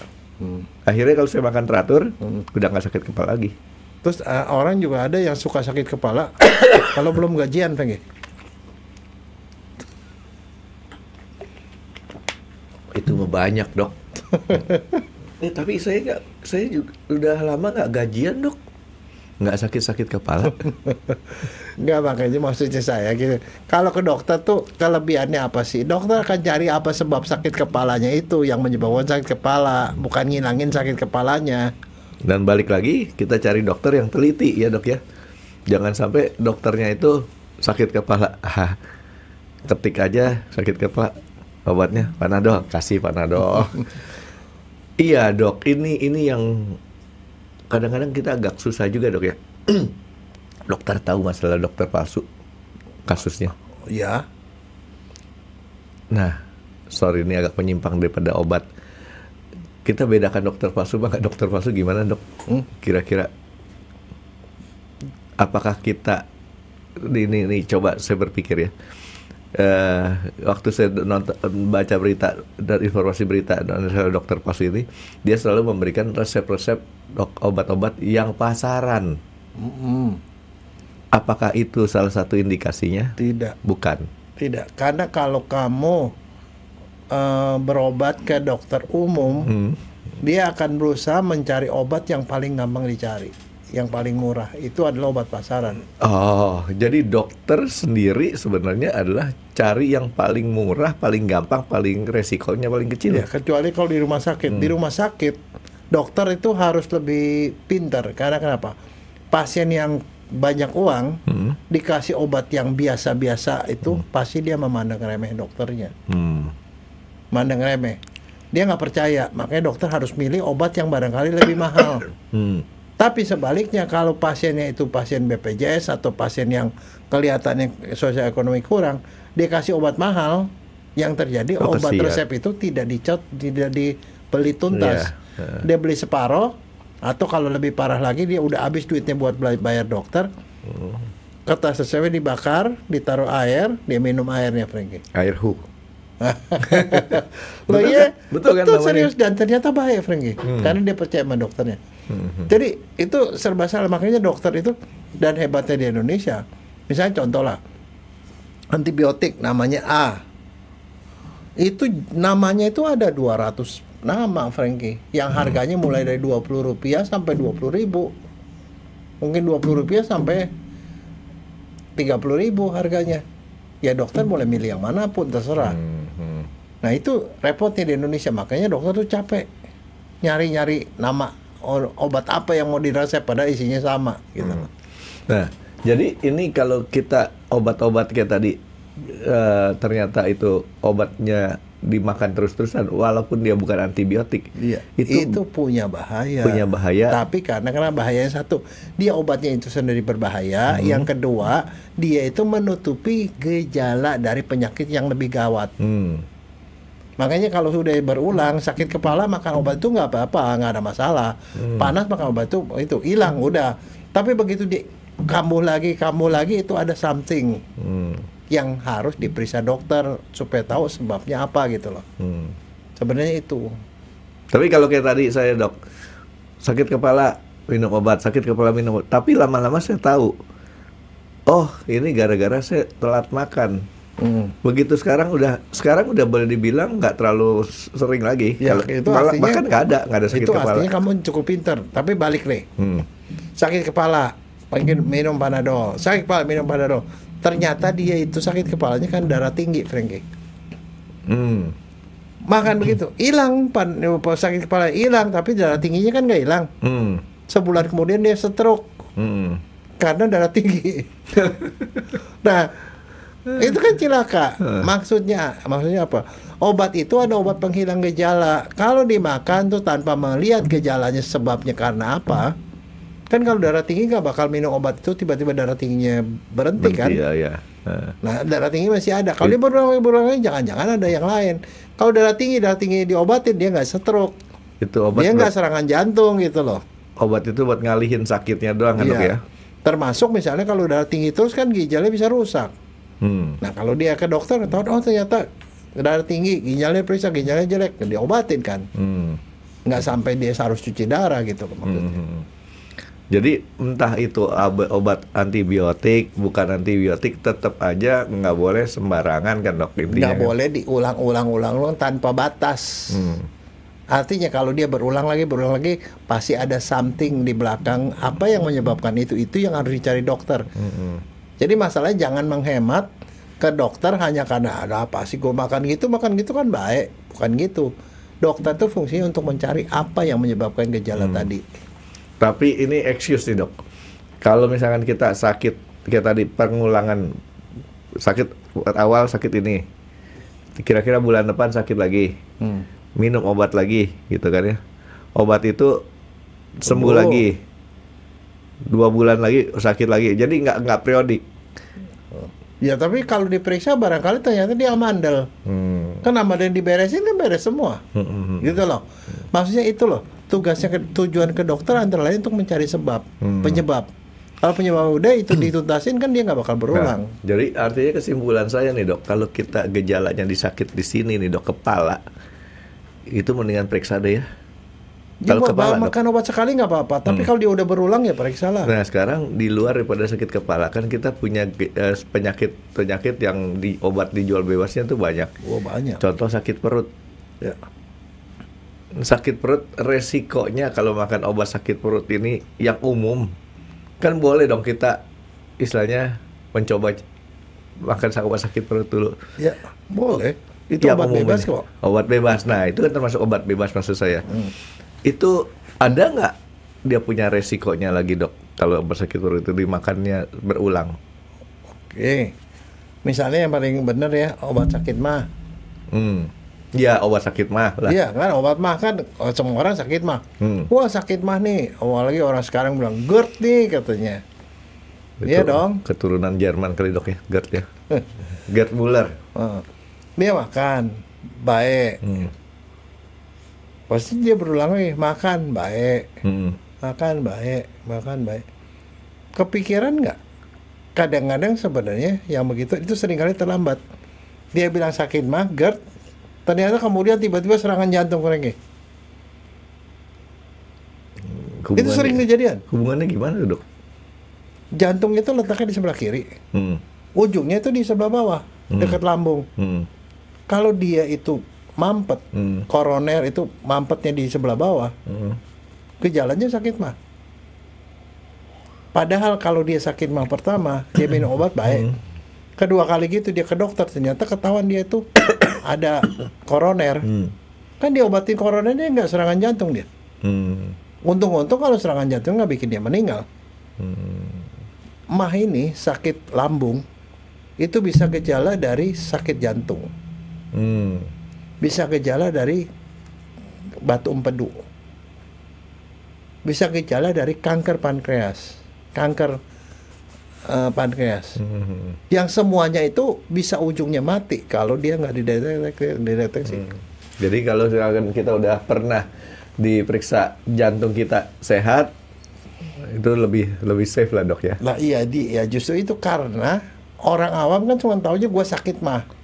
Akhirnya kalau saya makan teratur, udah nggak sakit kepala lagi. Terus orang juga ada yang suka sakit kepala kalau belum gajian, Fengki. Itu mah banyak, Dok. Tapi saya juga udah lama nggak gajian, Dok. Nggak sakit kepala. Nggak, makanya maksudnya saya gitu. Kalau ke dokter tuh kelebihannya apa sih? Dokter akan cari apa sebab sakit kepalanya itu yang menyebabkan sakit kepala, bukan ngilangin sakit kepalanya. Dan balik lagi, kita cari dokter yang teliti ya, Dok ya. Jangan sampai dokternya itu sakit kepala. Ketik aja sakit kepala, obatnya Panadol, kasih Panadol. Iya, Dok, ini yang kadang-kadang kita agak susah juga, Dok ya. Dokter tahu masalah dokter palsu kasusnya. Ya. Nah, sorry ini agak menyimpang daripada obat. Kita bedakan dokter palsu sama dokter palsu gimana, Dok? Kira-kira apakah kita ini coba saya berpikir ya. Waktu saya baca berita dan informasi berita dan dokter palsu ini, dia selalu memberikan resep-resep obat-obat yang pasaran. Apakah itu salah satu indikasinya? Tidak. Bukan. Tidak. Karena kalau kamu berobat ke dokter umum, dia akan berusaha mencari obat yang paling gampang dicari, yang paling murah. Itu adalah obat pasaran. Oh, jadi dokter sendiri sebenarnya adalah cari yang paling murah, paling gampang, paling resikonya paling kecil. Ya, kecuali kalau di rumah sakit. Di rumah sakit, dokter itu harus lebih pintar. Karena kenapa? Pasien yang banyak uang dikasih obat yang biasa-biasa itu, pasti dia memandang remeh dokternya. Mandang remeh. Dia nggak percaya, makanya dokter harus milih obat yang barangkali lebih mahal. Tapi sebaliknya, kalau pasiennya itu pasien BPJS atau pasien yang kelihatannya sosial ekonomi kurang, dia kasih obat mahal, yang terjadi obat resep itu tidak dibeli tuntas. Dia beli separoh, atau kalau lebih parah lagi dia udah habis duitnya buat bayar dokter. Kertas resepnya dibakar, ditaruh air, dia minum airnya, Frankie. Air hook. Loh iya, betul kan, serius, dan ternyata bahaya, Frankie, karena dia percaya sama dokternya. Jadi itu serba salah. Makanya dokter itu, dan hebatnya di Indonesia, misalnya contoh lah, antibiotik namanya A, itu namanya itu ada 200 nama, Frankie, yang harganya mulai dari Rp20 sampai Rp20.000, mungkin Rp20 sampai Rp30.000 harganya. Ya dokter boleh milih yang manapun, terserah. Nah itu repotnya di Indonesia, makanya dokter tuh capek nyari-nyari nama obat apa yang mau diresep, padahal isinya sama gitu. Nah, jadi ini kalau kita obat-obat kayak tadi ternyata itu obatnya dimakan terus-terusan walaupun dia bukan antibiotik. Iya. Itu punya bahaya. Tapi karena bahayanya satu, dia obatnya itu sendiri berbahaya. Yang kedua, dia itu menutupi gejala dari penyakit yang lebih gawat. Makanya kalau sudah berulang sakit kepala, makan obat itu nggak apa-apa, nggak ada masalah. Panas makan obat itu hilang udah. Tapi begitu kambuh lagi itu ada something yang harus diperiksa dokter supaya tahu sebabnya apa gitu loh. Sebenarnya itu. Tapi kalau kayak tadi saya, Dok, sakit kepala minum obat, tapi lama-lama saya tahu, oh ini gara-gara saya telat makan. Begitu sekarang udah boleh dibilang nggak terlalu sering lagi. Ya, itu artinya, bahkan nggak ada sakit kepala. Itu artinya kamu cukup pinter. Tapi balik nih, sakit kepala, pengen minum Panadol. Sakit kepala minum Panadol. Ternyata dia itu sakit kepalanya kan darah tinggi, Frankie. Makan begitu, hilang sakit kepala hilang, tapi darah tingginya kan nggak hilang. Sebulan kemudian dia stroke karena darah tinggi. Nah. Itu kan cilaka. Maksudnya apa? Obat itu ada obat penghilang gejala. Kalau dimakan tuh tanpa melihat gejalanya sebabnya karena apa, kan kalau darah tinggi nggak bakal minum obat itu tiba-tiba darah tingginya berhenti kan? Ya. Nah darah tinggi masih ada. Kalau dia berulang jangan-jangan ada yang lain. Kalau darah tinggi diobatin dia nggak stroke. Itu obat. Dia nggak serangan jantung gitu loh. Obat itu buat ngalihin sakitnya doang kan, Dok ya? Termasuk misalnya kalau darah tinggi terus kan ginjalnya bisa rusak. Nah kalau dia ke dokter tahu ternyata darah tinggi, ginjalnya periksa ginjalnya jelek, diobatin kan, nggak sampai dia harus cuci darah gitu maksudnya. Jadi entah itu obat antibiotik bukan antibiotik, tetap aja nggak boleh sembarangan kan, Dok, intinya. Nggak boleh diulang-ulang tanpa batas. Artinya kalau dia berulang lagi pasti ada something di belakang apa yang menyebabkan itu yang harus dicari dokter. Jadi masalahnya jangan menghemat ke dokter hanya karena ada apa sih gue makan gitu kan baik, bukan gitu. Dokter tuh fungsinya untuk mencari apa yang menyebabkan gejala tadi. Tapi ini excuse nih, Dok. Kalau misalkan kita sakit kayak tadi pengulangan sakit awal sakit ini, kira-kira bulan depan sakit lagi, minum obat lagi gitu kan ya. Obat itu sembuh lagi. 2 bulan lagi sakit lagi, jadi nggak periodik. Ya tapi kalau diperiksa barangkali ternyata dia amandel. Kan amandel diberesin kan beres semua, gitu loh. Maksudnya itu loh tujuan ke dokter antara lain untuk mencari penyebab. Kalau penyebab udah itu dituntasin kan dia nggak bakal berulang. Nah, jadi artinya kesimpulan saya nih, Dok, kalau kita gejalanya disakit di sini nih, Dok, kepala, itu mendingan periksa deh ya. Kalau kepala makan obat sekali nggak apa-apa, tapi kalau dia udah berulang ya periksa lah. Nah sekarang di luar daripada sakit kepala kan kita punya penyakit yang obat dijual bebasnya tuh banyak. Banyak. Contoh sakit perut. Ya. Sakit perut resikonya kalau makan obat sakit perut ini yang umum kan boleh dong kita istilahnya mencoba makan obat sakit perut dulu. Ya boleh. Itu obat bebas kok. Obat bebas. Nah itu kan termasuk obat bebas maksud saya. Itu ada nggak dia punya resikonya lagi, Dok, kalau obat sakit perut itu dimakannya berulang? Oke, misalnya yang paling benar ya obat sakit mah. Ya obat sakit mah lah. Iya kan obat mah kan semua orang sakit mah. Wah sakit mah nih, apalagi orang sekarang bilang GERD nih katanya. Iya dong. Keturunan Jerman kali, Dok ya, GERD ya. Gerd Müller. Dia makan baik. Pasti dia berulang lagi makan baik, makan baik. Kepikiran nggak? Kadang-kadang sebenarnya yang begitu itu seringkali terlambat. Dia bilang sakit mah GERD, ternyata kemudian tiba-tiba serangan jantung lagi. Itu sering kejadian. Hubungannya gimana, Dok? Jantung itu letaknya di sebelah kiri, ujungnya itu di sebelah bawah, dekat lambung. Kalau dia itu mampet, koroner itu mampetnya di sebelah bawah, gejalanya sakit mah. Padahal kalau dia sakit mah pertama, dia minum obat baik. Kedua kali gitu dia ke dokter, ternyata ketahuan dia itu ada koroner. Kan diobatin koronernya nggak serangan jantung dia. Untung-untung kalau serangan jantung nggak bikin dia meninggal. Mah ini sakit lambung itu bisa gejala dari sakit jantung. Bisa gejala dari batu empedu, bisa gejala dari kanker pankreas, pankreas, yang semuanya itu bisa ujungnya mati kalau dia nggak dideteksi. Jadi kalau kita udah pernah diperiksa jantung kita sehat, itu lebih safe lah, Dok ya. Nah iya justru itu karena orang awam kan cuma tahu aja gue sakit mah.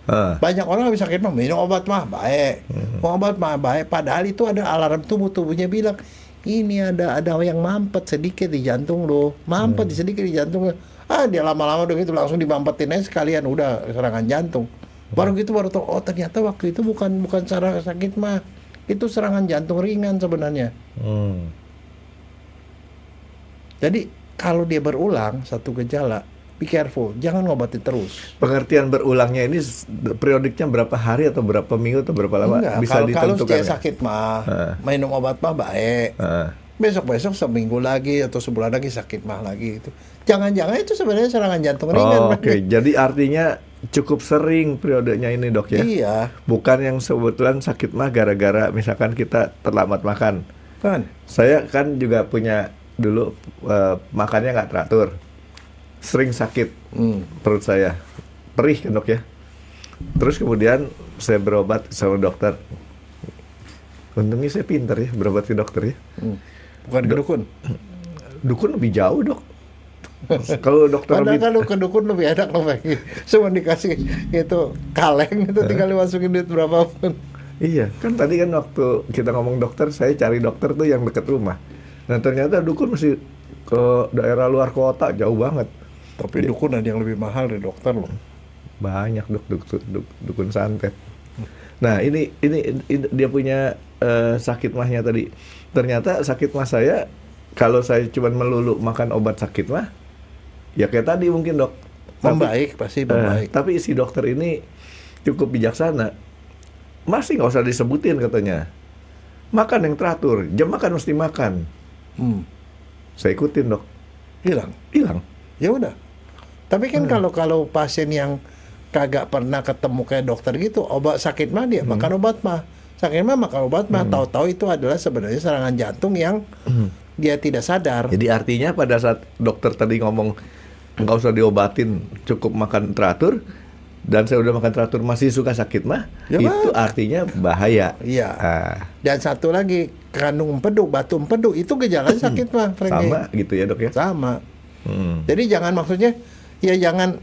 Banyak orang habis sakit mah minum obat mah baik, obat mah baik. Padahal itu ada alarm tubuhnya bilang ini ada yang mampet sedikit di jantung lo, mampet sedikit di jantung. Dia lama-lama udah gitu langsung dibampetin aja sekalian, udah serangan jantung. Baru gitu baru tahu, oh ternyata waktu itu bukan serangan sakit mah, itu serangan jantung ringan sebenarnya. Jadi kalau dia berulang satu gejala, be careful, jangan ngobatin terus. Pengertian berulangnya ini periodiknya berapa hari atau berapa minggu atau berapa lama? Enggak, bisa ditentukan. Kalau dia sakit mah, minum obat mah baik. Besok-besok seminggu lagi atau sebulan lagi sakit mah lagi itu. Jangan-jangan itu sebenarnya serangan jantung ringan. Oke. Jadi artinya cukup sering periodenya ini, Dok, ya? Iya. Bukan yang kebetulan sakit mah gara-gara misalkan kita terlambat makan. Kan? Saya kan juga punya dulu makannya nggak teratur. Sering sakit perut saya. Perih kan, Dok, ya? Terus kemudian saya berobat sama dokter. Untungnya saya pintar ya berobat ke dokter ya. Bukan ke dukun. Dukun lebih jauh, Dok. Kalau dokter padahal kalau ke dukun lebih enak loh, cuma dikasih itu kaleng itu tinggal dimasukin duit berapapun. Iya, kan tadi kan waktu kita ngomong dokter, saya cari dokter tuh yang dekat rumah. Nah ternyata dukun mesti ke daerah luar kota, jauh banget. Tapi dukun ada yang lebih mahal dari dokter loh. Banyak dukun santet. Nah ini dia punya sakit mahnya tadi. Ternyata sakit mah saya, kalau saya cuma melulu makan obat sakit mah, ya kayak tadi mungkin, Dok. Membaik, pasti membaik. Tapi si dokter ini cukup bijaksana. Masih nggak usah disebutin katanya. Makan yang teratur, jam makan mesti makan. Saya ikutin, Dok. Hilang. Ya udah. Tapi kan kalau pasien yang kagak pernah ketemu kayak dokter gitu, obat sakit mah dia makan obat mah. Sakit mah makan obat mah. Tahu-tahu itu adalah sebenarnya serangan jantung yang dia tidak sadar. Jadi artinya pada saat dokter tadi ngomong nggak usah diobatin, cukup makan teratur, dan saya udah makan teratur masih suka sakit mah, ya, itu artinya bahaya. Iya. Dan satu lagi, kandung empedu, batu empedu, itu gejalanya sakit mah. Sama gitu ya, Dok, ya? Sama. Jadi jangan, maksudnya ya jangan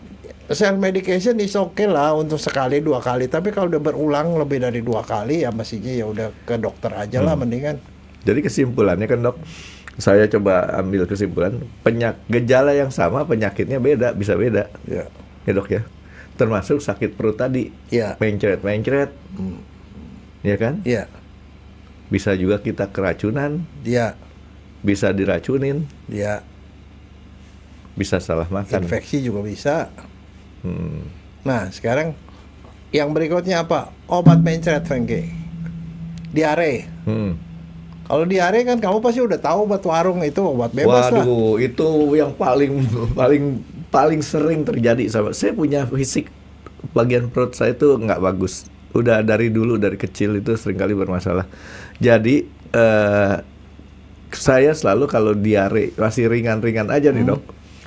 self medication is okay lah untuk sekali 2 kali, tapi kalau udah berulang lebih dari 2 kali ya mestinya ya udah ke dokter aja lah mendingan. Jadi kesimpulannya kan, Dok, saya coba ambil kesimpulan, gejala yang sama penyakitnya beda, bisa beda. Ya, Dok, ya. Termasuk sakit perut tadi, mencret-mencret, ya kan? Iya. Bisa juga kita keracunan, bisa diracunin, bisa salah makan, infeksi juga bisa. Nah, sekarang yang berikutnya apa? Obat mencret, Frankie. Diare. Kalau diare kan kamu pasti udah tahu obat warung itu obat bebas. Waduh, itu yang paling sering terjadi sama saya. Punya fisik bagian perut saya itu nggak bagus. Udah dari dulu, dari kecil itu seringkali bermasalah. Jadi saya selalu kalau diare masih ringan-ringan aja nih, Dok,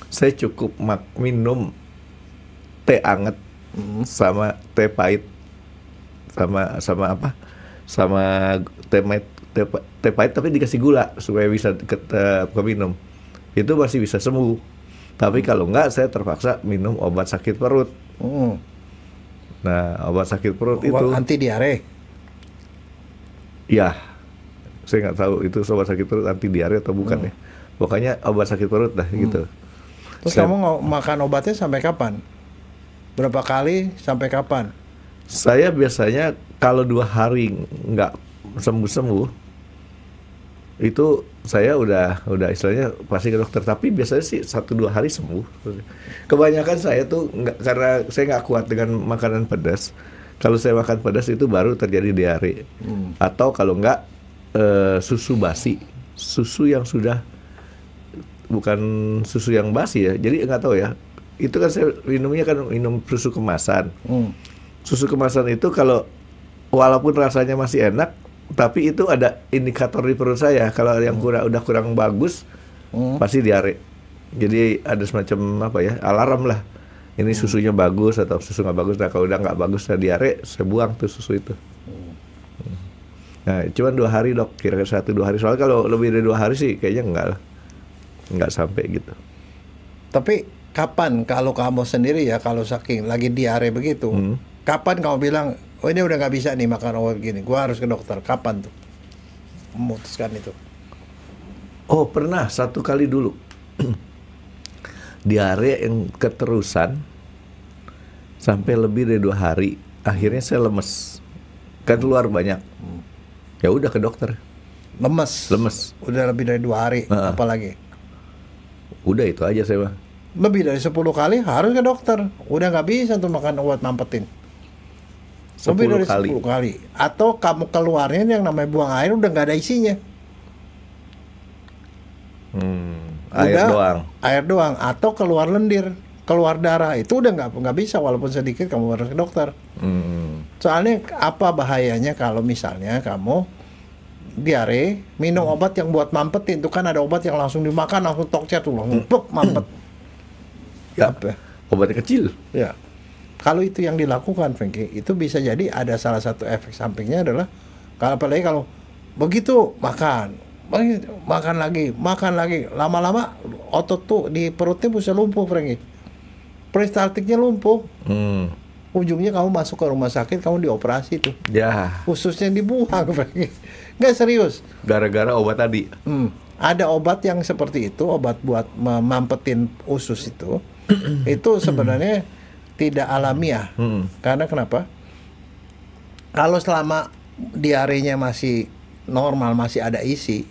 saya cukup minum teh anget sama teh pahit sama apa? Sama teh pahit tapi dikasih gula supaya bisa minum. Itu masih bisa sembuh. Tapi kalau enggak, saya terpaksa minum obat sakit perut. Nah, obat sakit perut itu anti diare. Ya, saya nggak tahu itu obat sakit perut anti diare atau bukan ya. Pokoknya obat sakit perut dah gitu. Terus kamu makan obatnya sampai kapan? Berapa kali sampai kapan? Saya biasanya kalau 2 hari nggak sembuh-sembuh, itu saya udah istilahnya pasti ke dokter. Tapi biasanya sih 1-2 hari sembuh. Kebanyakan saya tuh karena saya nggak kuat dengan makanan pedas. Kalau saya makan pedas itu baru terjadi diare. Atau kalau nggak susu basi, susu yang sudah bukan susu yang basi ya. Jadi nggak tahu ya. Itu kan saya minumnya kan minum susu kemasan. Susu kemasan itu kalau walaupun rasanya masih enak, tapi itu ada indikator di perut saya. Kalau yang udah kurang bagus, pasti diare. Jadi ada semacam apa ya, alarm lah. Ini susunya bagus atau susu nggak bagus. Nah kalau udah nggak bagus, saya diare, saya buang tuh susu itu. Nah cuma 2 hari, Dok, kira-kira 1-2 hari. Soalnya kalau lebih dari 2 hari sih kayaknya nggak sampai gitu. Tapi kapan kalau kamu sendiri ya, kalau saking lagi diare begitu, kapan kamu bilang, oh ini udah nggak bisa nih makan obat begini, gua harus ke dokter? Kapan tuh memutuskan itu? Oh pernah 1 kali dulu. diare yang keterusan sampai lebih dari 2 hari. Akhirnya saya lemes, kan keluar banyak. Ya udah ke dokter. Lemes. Udah lebih dari 2 hari, apalagi? Udah itu aja saya mah. Lebih dari 10 kali harus ke dokter. Udah nggak bisa tuh makan obat mampetin. Lebih dari 10 kali. Atau kamu keluarnya yang namanya buang air udah nggak ada isinya. Air doang. Atau keluar lendir, keluar darah, itu udah nggak bisa, walaupun sedikit kamu harus ke dokter. Soalnya apa bahayanya kalau misalnya kamu diare minum obat yang buat mampetin, itu kan ada obat yang langsung dimakan langsung tokcer tuh langsung mampet. Ya, obatnya kecil. Ya, kalau itu yang dilakukan, Frankie, itu bisa jadi ada salah satu efek sampingnya adalah apalagi kalau begitu makan lagi, lama-lama otot tuh di perutnya bisa lumpuh, Frankie. Peristaltiknya lumpuh. Ujungnya kamu masuk ke rumah sakit, kamu dioperasi tuh. Ya. Ususnya dibuang, Frankie. Nggak serius. Gara-gara obat tadi. Ada obat yang seperti itu, obat buat mampetin usus itu. Itu sebenarnya tidak alamiah. Karena kenapa? Kalau selama diarenya masih normal, masih ada isi,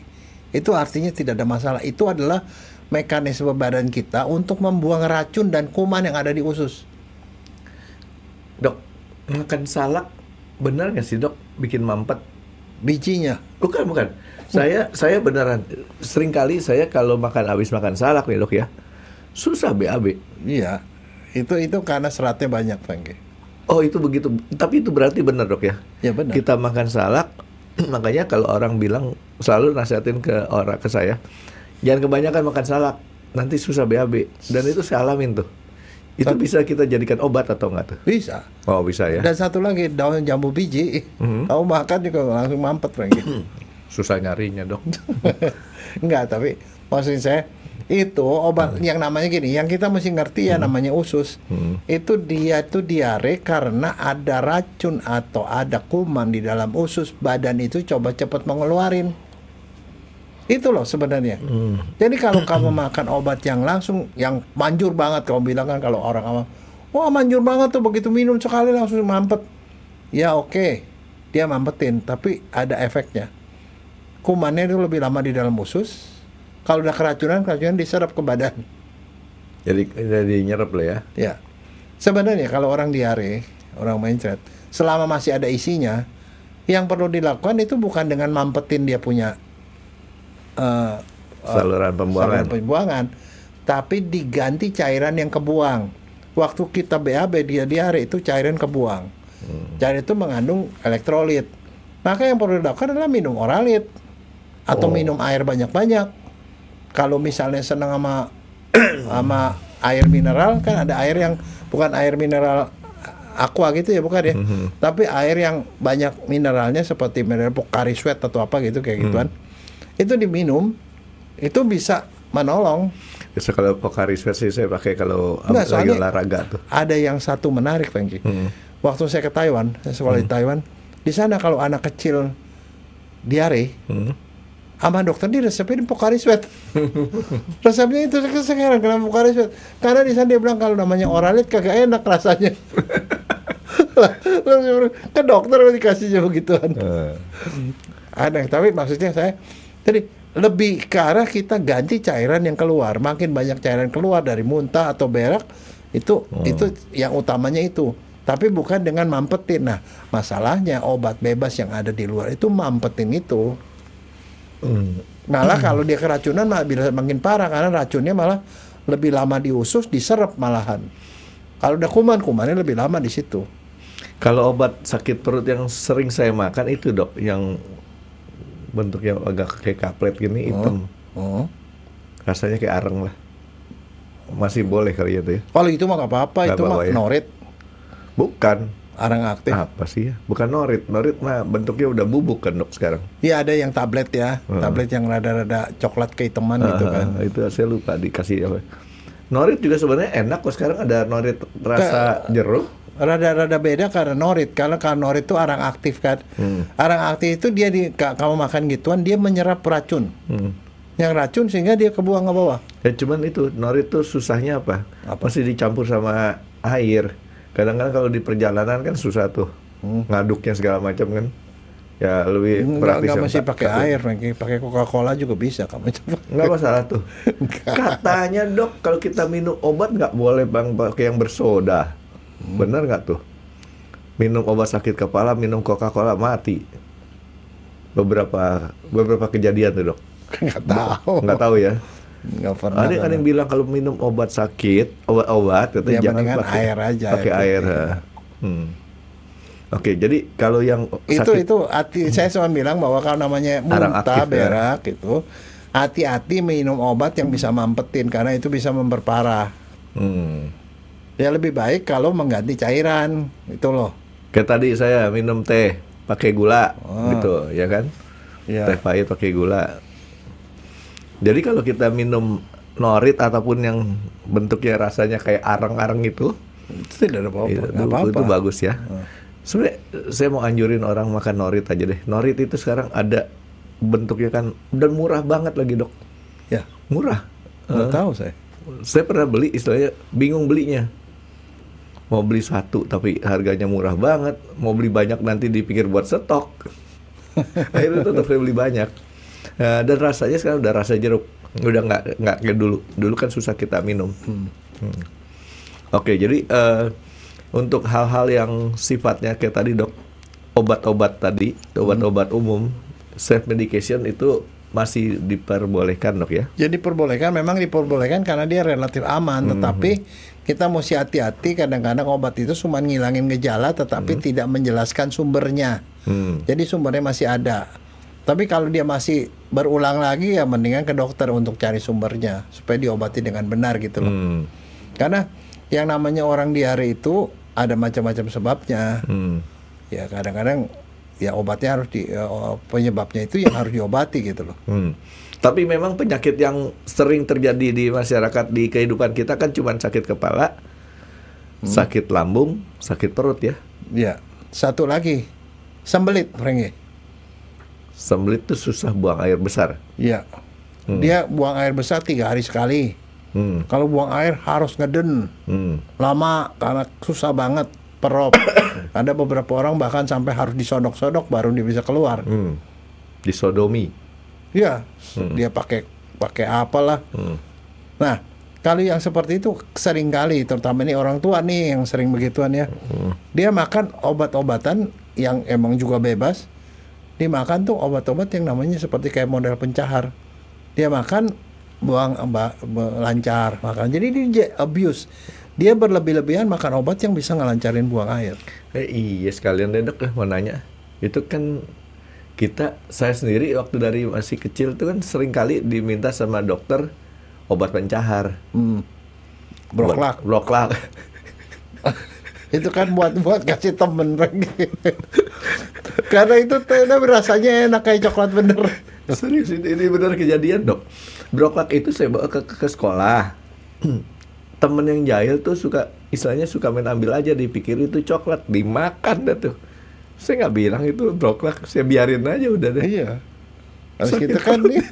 itu artinya tidak ada masalah. Itu adalah mekanisme badan kita untuk membuang racun dan kuman yang ada di usus. Dok, makan salak benar nggak sih, Dok, bikin mampet? Bijinya? Bukan. Saya beneran. Seringkali saya kalau habis makan salak nih, Dok, ya, susah BAB. Iya, itu karena seratnya banyak, Frankie. Oh, itu begitu. Tapi itu berarti benar, Dok, ya? Ya benar. Kita makan salak, makanya kalau orang bilang, selalu nasihatin ke saya, jangan kebanyakan makan salak, nanti susah BAB. Dan itu saya alamin tuh. Itu bisa kita jadikan obat atau enggak tuh? Bisa. Oh, bisa ya. Dan satu lagi, daun jambu biji. Kamu makan juga langsung mampet, Frankie. Susah nyarinya, Dok. Enggak, tapi maksud saya itu obat yang namanya gini, yang kita mesti ngerti ya, namanya usus. Itu diare karena ada racun atau ada kuman di dalam usus. Badan itu coba cepat mengeluarin. Itu loh sebenarnya. Jadi kalau kamu makan obat yang langsung, yang manjur banget, kamu bilang kan kalau orang awam, wah manjur banget tuh, begitu minum sekali langsung mampet. Ya oke, dia mampetin, tapi ada efeknya. Kumannya itu lebih lama di dalam usus. Kalau udah keracunan diserap ke badan. Jadi nyerap lah ya. Ya. Sebenarnya kalau orang diare, orang mencret, selama masih ada isinya, yang perlu dilakukan itu bukan dengan mampetin dia punya saluran pembuangan, tapi diganti cairan yang kebuang. Waktu kita BAB dia diare, itu cairan kebuang. Cairan itu mengandung elektrolit. Maka yang perlu dilakukan adalah minum oralit atau minum air banyak-banyak. Kalau misalnya senang sama air mineral, kan ada air yang bukan air mineral aqua gitu ya, bukan ya, tapi air yang banyak mineralnya seperti mineral Pocari Sweat atau apa gitu kayak gituan. Itu diminum, itu bisa menolong. Bisa kalau Pocari Sweat sih saya pakai kalau lagi olahraga tuh. Ada yang satu menarik, Frankie. Waktu saya ke Taiwan, saya sekolah di Taiwan, di sana kalau anak kecil diare, sama dokter dia resepin Pocari Sweat. Resepnya itu sekarang kenapa Pocari Sweat? Karena di sana dia bilang kalau namanya oralit kagak enak rasanya. Ke dokter dikasihnya begituan. Aneh, tapi maksudnya saya, jadi lebih ke arah kita ganti cairan yang keluar. Makin banyak cairan keluar dari muntah atau berak, itu yang utamanya itu. Tapi bukan dengan mampetin. Nah, masalahnya obat bebas yang ada di luar itu mampetin itu. Malah kalau dia keracunan malah bisa makin parah, karena racunnya malah lebih lama di usus, diserap malahan. Kalau udah kumannya lebih lama di situ. Kalau obat sakit perut yang sering saya makan itu, Dok, yang bentuknya agak kayak kaplet gini, hitam. Rasanya kayak areng lah. Masih boleh kali itu ya? Kalau itu mah gak apa-apa, itu mah ya? Norit. Bukan. Areng aktif. Apa sih ya? Bukan norit. Norit mah bentuknya udah bubuk kan, Dok, sekarang. Iya, ada yang tablet ya. Tablet yang rada-rada coklat kehitaman gitu kan. Itu saya lupa dikasih apa. Norit juga sebenarnya enak kok, sekarang ada norit rasa jeruk. Rada-rada beda karena norit. Kalau norit itu arang aktif kan. Arang aktif itu dia kamu makan gituan, dia menyerap racun. yang racun sehingga dia kebuang ke bawah. Ya cuman itu norit tuh susahnya apa? Mesti dicampur sama air. Kadang-kadang kalau di perjalanan kan susah tuh ngaduknya segala macam kan. Ya lebih praktis. Nggak mesti pakai air, pakai Coca-Cola juga bisa kamu coba. Nggak masalah tuh. Katanya dok kalau kita minum obat nggak boleh bang pakai yang bersoda. Benar nggak tuh? Minum obat sakit kepala, minum Coca-Cola mati. Beberapa kejadian tuh dok. Nggak tahu ya. Nggak pernah. Ada yang bilang kalau minum obat sakit, obat katanya jangan pakai air aja. Pakai air. Oke, jadi kalau yang sakit, itu saya cuma bilang bahwa kalau namanya muntah, berak itu hati-hati minum obat yang bisa mampetin karena itu bisa memperparah. Ya lebih baik kalau mengganti cairan itu loh. Kayak tadi saya minum teh pakai gula gitu, ya kan? Ya. Teh pahit pakai gula. Jadi kalau kita minum norit ataupun yang bentuknya rasanya kayak arang-arang itu tidak ada apa-apa. Itu bagus ya. Sebenarnya saya mau anjurin orang makan norit aja deh. Norit itu sekarang ada bentuknya kan dan murah banget lagi dok. Ya, murah. Nggak tahu saya. Saya pernah beli, istilahnya bingung belinya. Mau beli satu tapi harganya murah banget. Mau beli banyak nanti dipikir buat stok. Akhirnya tetap saya beli banyak. Dan rasanya sekarang udah rasa jeruk, udah nggak kayak dulu. Dulu kan susah kita minum. Oke, jadi untuk hal-hal yang sifatnya kayak tadi dok, obat-obat tadi, obat-obat umum, self medication itu masih diperbolehkan dok ya? Jadi memang diperbolehkan karena dia relatif aman, tetapi kita mesti hati-hati. Kadang-kadang obat itu cuma ngilangin gejala, tetapi tidak menjelaskan sumbernya. Jadi sumbernya masih ada. Tapi kalau dia masih berulang lagi ya mendingan ke dokter untuk cari sumbernya supaya diobati dengan benar gitu loh. Karena yang namanya orang diare itu ada macam-macam sebabnya. Ya kadang-kadang ya obatnya harus penyebabnya itu yang harus diobati gitu loh. Tapi memang penyakit yang sering terjadi di masyarakat di kehidupan kita kan cuma sakit kepala, sakit lambung, sakit perut ya. Ya, satu lagi sembelit, Franky. Sembelit itu susah buang air besar. Iya. Dia buang air besar 3 hari sekali. Kalau buang air harus ngeden. Lama karena susah banget perop. Ada beberapa orang bahkan sampai harus disodok-sodok baru dia bisa keluar. Disodomi. Iya. Dia pakai apalah. Nah, kalau yang seperti itu sering kali, terutama ini orang tua nih yang sering begituan ya. Dia makan obat-obatan yang emang juga bebas. Dimakan tuh obat-obat yang namanya seperti kayak model pencahar. Dia makan buang lancar makan. Jadi dia abuse. Dia berlebih-lebihan makan obat yang bisa ngelancarin buang air. Iya sekalian deh dok, mau nanya. Itu kan saya sendiri waktu dari masih kecil itu kan sering kali diminta sama dokter obat pencahar. Broklak. Itu kan buat kasih temen. Karena itu rasanya enak kayak coklat bener. Serius, ini benar kejadian dok. Broklak itu saya bawa ke sekolah. Temen yang jahil tuh istilahnya suka main ambil aja, dipikir itu coklat, dimakan dah tuh. Saya nggak bilang itu broklak, saya biarin aja udah deh. Iya. Harus kita kan nih.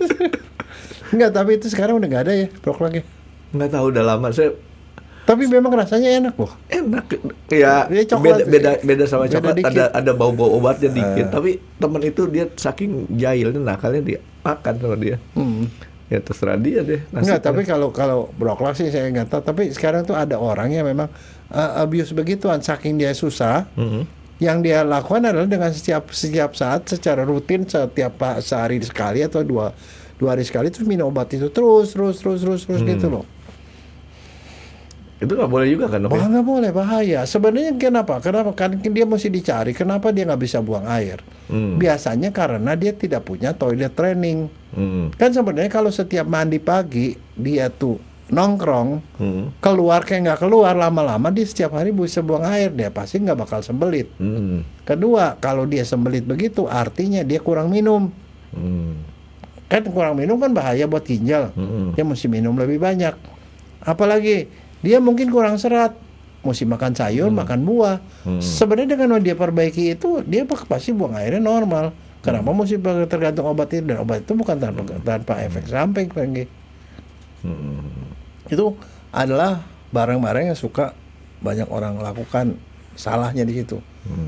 Enggak, tapi itu sekarang udah nggak ada ya broklaknya. Nggak tahu, udah lama saya. Tapi memang rasanya enak loh. Enak ya, beda sama coklat, ada bau-bau obatnya dikit. Tapi temen itu dia saking jahilnya, nakalnya dia makan sama dia. Ya terserah dia deh. Enggak, tapi kalau broklak sih saya nggak tahu. Tapi sekarang tuh ada orang yang memang abuse begituan, saking dia susah. Yang dia lakukan adalah dengan setiap saat secara rutin, sehari sekali atau dua hari sekali terus minum obat itu terus gitu loh. Itu nggak boleh juga kan? Nggak boleh, bahaya. Sebenarnya kenapa? Kan dia mesti dicari. Kenapa dia nggak bisa buang air? Biasanya karena dia tidak punya toilet training. Kan sebenarnya kalau setiap mandi pagi dia tuh nongkrong, keluar kayak nggak keluar, lama-lama dia setiap hari bisa buang air, dia pasti nggak bakal sembelit. Kedua, kalau dia sembelit begitu, artinya dia kurang minum. Kan kurang minum kan bahaya buat ginjal. Dia mesti minum lebih banyak. Apalagi dia mungkin kurang serat, mesti makan sayur, makan buah. Sebenarnya dengan dia perbaiki itu, dia pasti buang airnya normal. Kenapa mesti tergantung obat itu? Dan obat itu bukan tanpa efek samping, Franky. Itu adalah barang-barang yang suka banyak orang lakukan, salahnya di situ.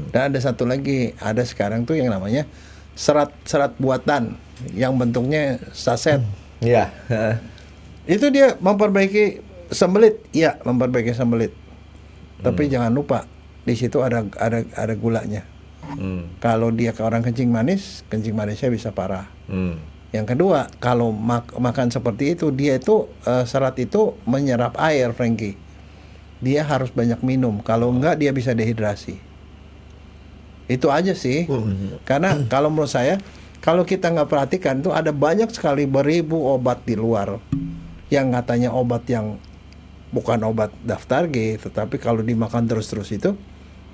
Dan ada satu lagi, ada sekarang tuh yang namanya serat buatan yang bentuknya saset. Iya. Itu dia memperbaiki sembelit, ya memperbaiki sembelit. Tapi jangan lupa di situ ada gulanya. Kalau dia ke orang kencing manisnya bisa parah. Yang kedua, kalau makan seperti itu, dia itu serat itu menyerap air, Franky. Dia harus banyak minum. Kalau enggak dia bisa dehidrasi. Itu aja sih. Karena kalau menurut saya, kalau kita nggak perhatikan tuh ada banyak sekali beribu obat di luar yang katanya obat yang bukan obat daftar G, tetapi kalau dimakan terus-terus itu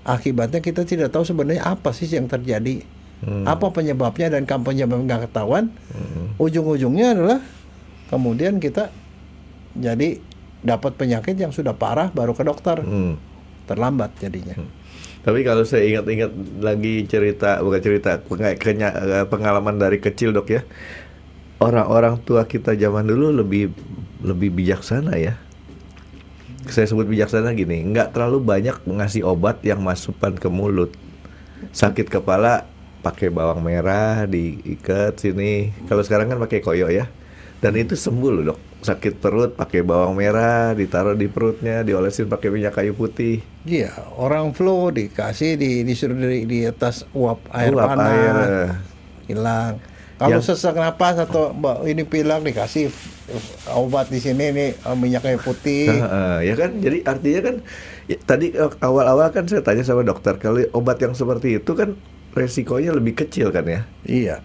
akibatnya kita tidak tahu sebenarnya apa sih yang terjadi, apa penyebabnya, dan kalau penyebabnya nggak ketahuan, ujung-ujungnya adalah kemudian kita jadi dapat penyakit yang sudah parah baru ke dokter, terlambat jadinya. Tapi kalau saya ingat-ingat lagi pengalaman dari kecil, Dok ya, orang-orang tua kita zaman dulu lebih bijaksana ya. Saya sebut bijaksana gini, nggak terlalu banyak ngasih obat yang masukkan ke mulut. Sakit kepala pakai bawang merah diikat sini. Kalau sekarang kan pakai koyo ya. Dan itu sembuh loh, Dok. Sakit perut pakai bawang merah ditaruh di perutnya, diolesin pakai minyak kayu putih. Iya, orang flu dikasih disuruh di atas uap air panas, hilang. Kalau sesak napas atau ini pilek dikasih obat di sini nih minyak kayu putih. Ya kan, jadi artinya kan tadi awal-awal kan saya tanya sama dokter, kalau obat yang seperti itu kan resikonya lebih kecil kan ya? Iya.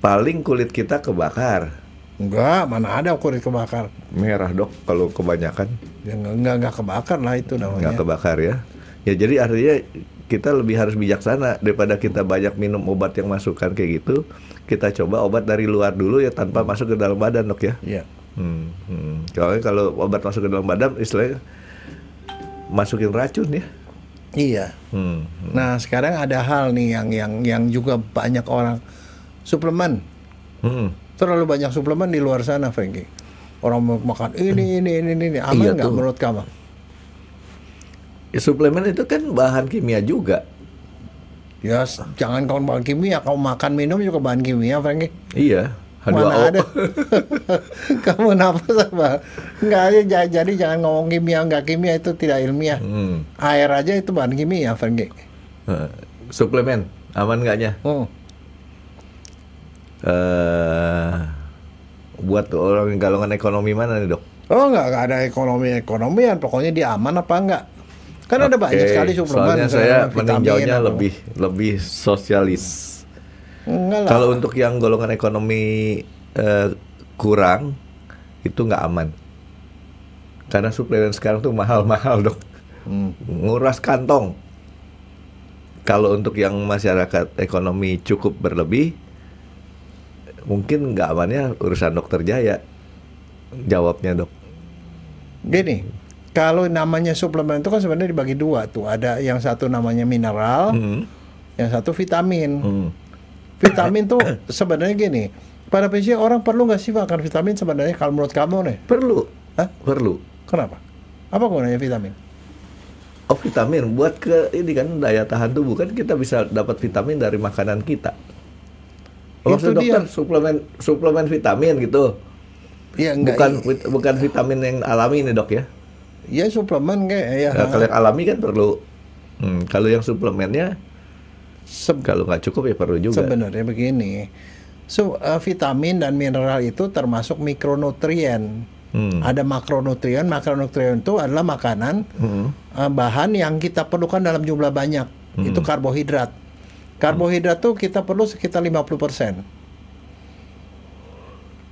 Paling kulit kita kebakar. Enggak, mana ada kulit kebakar. Merah, Dok, kalau kebanyakan. Ya, enggak kebakar lah itu namanya. Enggak kebakar ya. Ya jadi artinya kita lebih harus bijaksana daripada kita banyak minum obat yang masukkan kayak gitu. Kita coba obat dari luar dulu ya tanpa masuk ke dalam badan, Dok ya. Iya. Kalau obat masuk ke dalam badan istilahnya masukin racun ya. Iya. Nah, sekarang ada hal nih yang juga banyak orang suplemen. Terlalu banyak suplemen di luar sana, Franky. Orang mau makan ini. Aman nggak menurut kamu? Ya, suplemen itu kan bahan kimia juga. Ya, jangan kau bahan kimia, kau makan minum juga bahan kimia, Franky. Iya. H2O. Mana ada? Kamu nafas apa? Enggak aja, jadi jangan ngomong kimia, enggak, kimia itu tidak ilmiah. Air aja itu bahan kimia, Franky. Suplemen, aman enggaknya? Buat orang golongan ekonomi mana nih, Dok? Oh, enggak ada ekonomian, pokoknya dia aman apa enggak? Kan ada banyak sekali suplemen. Soalnya saya meninjaunya lebih sosialis. Kalau untuk yang golongan ekonomi kurang, itu nggak aman. Karena suplemen sekarang tuh mahal-mahal, Dok. Nguras kantong. Kalau untuk yang masyarakat ekonomi cukup berlebih, mungkin nggak amannya urusan Dokter Jaya. Jawabnya, Dok. Gini, kalau namanya suplemen itu kan sebenarnya dibagi dua tuh. Ada yang satu namanya mineral, yang satu vitamin. Vitamin tuh sebenarnya gini, pada prinsipnya orang perlu nggak sih makan vitamin sebenarnya kalau menurut kamu nih? Perlu. Hah? Perlu. Kenapa? Apa gunanya vitamin? Oh, vitamin buat ini kan daya tahan tubuh, kan kita bisa dapat vitamin dari makanan kita. Maksud dokter suplemen vitamin gitu? Iya, enggak. Bukan vitamin yang alami nih, Dok ya? Iya, suplemen kayak ya. Kalau yang alami kan perlu. Kalau yang suplemennya kalau nggak cukup ya perlu juga. Sebenarnya begini, vitamin dan mineral itu termasuk mikronutrien. Ada makronutrien. Makronutrien itu adalah makanan, bahan yang kita perlukan dalam jumlah banyak. Itu karbohidrat. Karbohidrat tuh kita perlu sekitar 50%.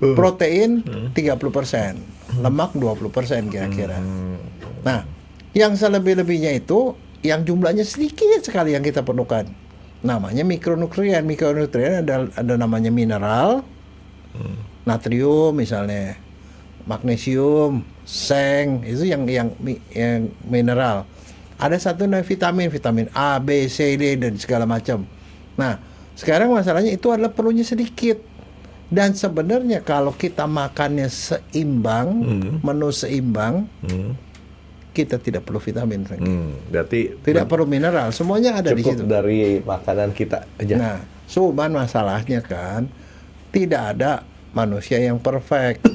Protein 30%, lemak 20% kira-kira. Nah, yang selebih-lebihnya itu yang jumlahnya sedikit sekali yang kita perlukan. Namanya mikronutrien. Mikronutrien ada namanya mineral, natrium misalnya, magnesium, seng, itu yang mineral. Ada satu namanya vitamin A, B, C, D dan segala macam. Nah, Sekarang masalahnya itu adalah perlunya sedikit. Dan sebenarnya kalau kita makannya seimbang, menu seimbang, kita tidak perlu vitamin. Berarti tidak perlu mineral, semuanya ada di situ. Dari makanan kita aja. Nah, cuman masalahnya kan tidak ada manusia yang perfect.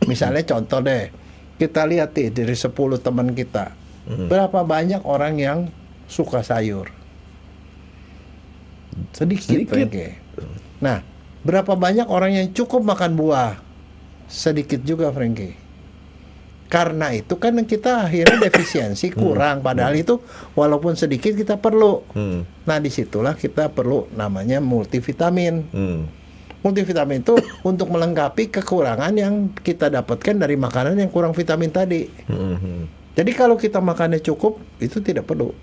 Misalnya contoh deh, kita lihat nih dari 10 teman kita, berapa banyak orang yang suka sayur? Sedikit. Frankie. Nah, berapa banyak orang yang cukup makan buah? Sedikit juga, Frankie. Karena itu kan kita akhirnya defisiensi, kurang. Padahal itu walaupun sedikit kita perlu. Nah, disitulah kita perlu namanya multivitamin. Multivitamin itu untuk melengkapi kekurangan yang kita dapatkan dari makanan yang kurang vitamin tadi. Jadi kalau kita makannya cukup, itu tidak perlu.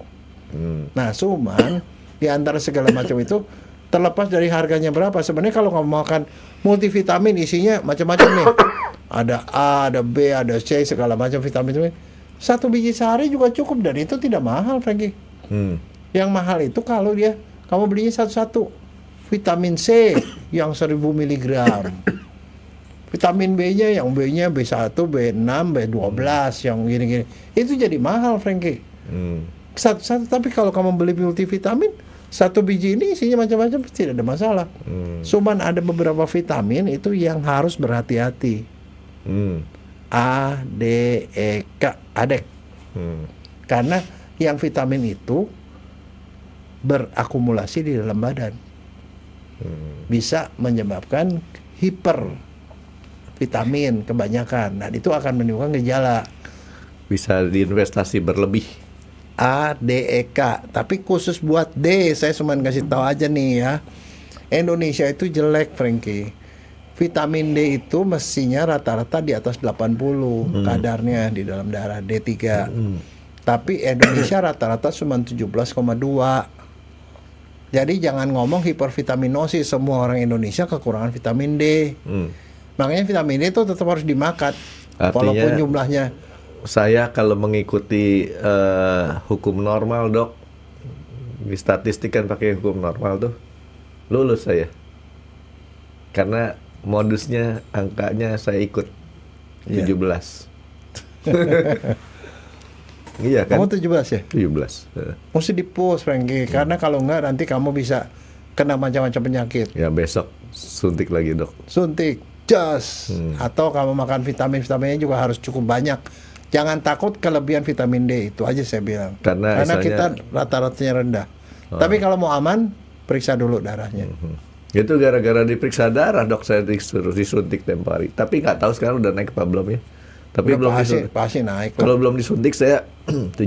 Nah, cuman di antara segala macam itu, terlepas dari harganya berapa, sebenarnya kalau kamu makan multivitamin isinya macam-macam nih, ada A, ada B, ada C, segala macam vitamin. 1 biji sehari juga cukup dan itu tidak mahal, Frankie. Yang mahal itu kalau kamu belinya satu-satu. Vitamin C yang 1000 mg, vitamin B-nya yang B-nya B1, B6, B12 yang gini-gini, itu jadi mahal, Frankie. Satu-satu. Tapi kalau kamu beli multivitamin, 1 biji ini isinya macam-macam, tidak ada masalah. Cuman ada beberapa vitamin itu yang harus berhati-hati. A, D, E, K, ADEK. Karena yang vitamin itu berakumulasi di dalam badan, bisa menyebabkan hipervitamin kebanyakan. Nah, itu akan menimbulkan gejala. Bisa diinvestasi berlebih. A, D, E, K. Tapi khusus buat D, saya cuma kasih tahu aja nih ya. Indonesia itu jelek, Frankie. Vitamin D itu mestinya rata-rata di atas 80 kadarnya di dalam darah, D3. Tapi Indonesia rata-rata cuma 17,2. Jadi jangan ngomong hipervitaminosis, semua orang Indonesia kekurangan vitamin D. Makanya vitamin D itu tetap harus dimakan. Artinya, walaupun jumlahnya. Saya kalau mengikuti hukum normal, Dok, di statistik kan pakai hukum normal tuh, lulus saya. Karena modusnya, angkanya saya ikut 17. Iya kan? Kamu 17 ya? 17. Mesti di-push, Frankie. Karena kalau enggak nanti kamu bisa kena macam-macam penyakit. Ya besok suntik lagi, Dok. Suntik, jas. Atau kamu makan vitaminnya juga harus cukup banyak. Jangan takut kelebihan vitamin D, itu aja saya bilang. Karena kita rata-ratanya rendah. Tapi kalau mau aman, periksa dulu darahnya. Itu gara-gara diperiksa darah, Dok, saya disuruh disuntik tempo hari. Tapi nggak tahu sekarang udah naik apa belum ya. Tapi udah belum pasti naik. Kalau belum disuntik saya 17.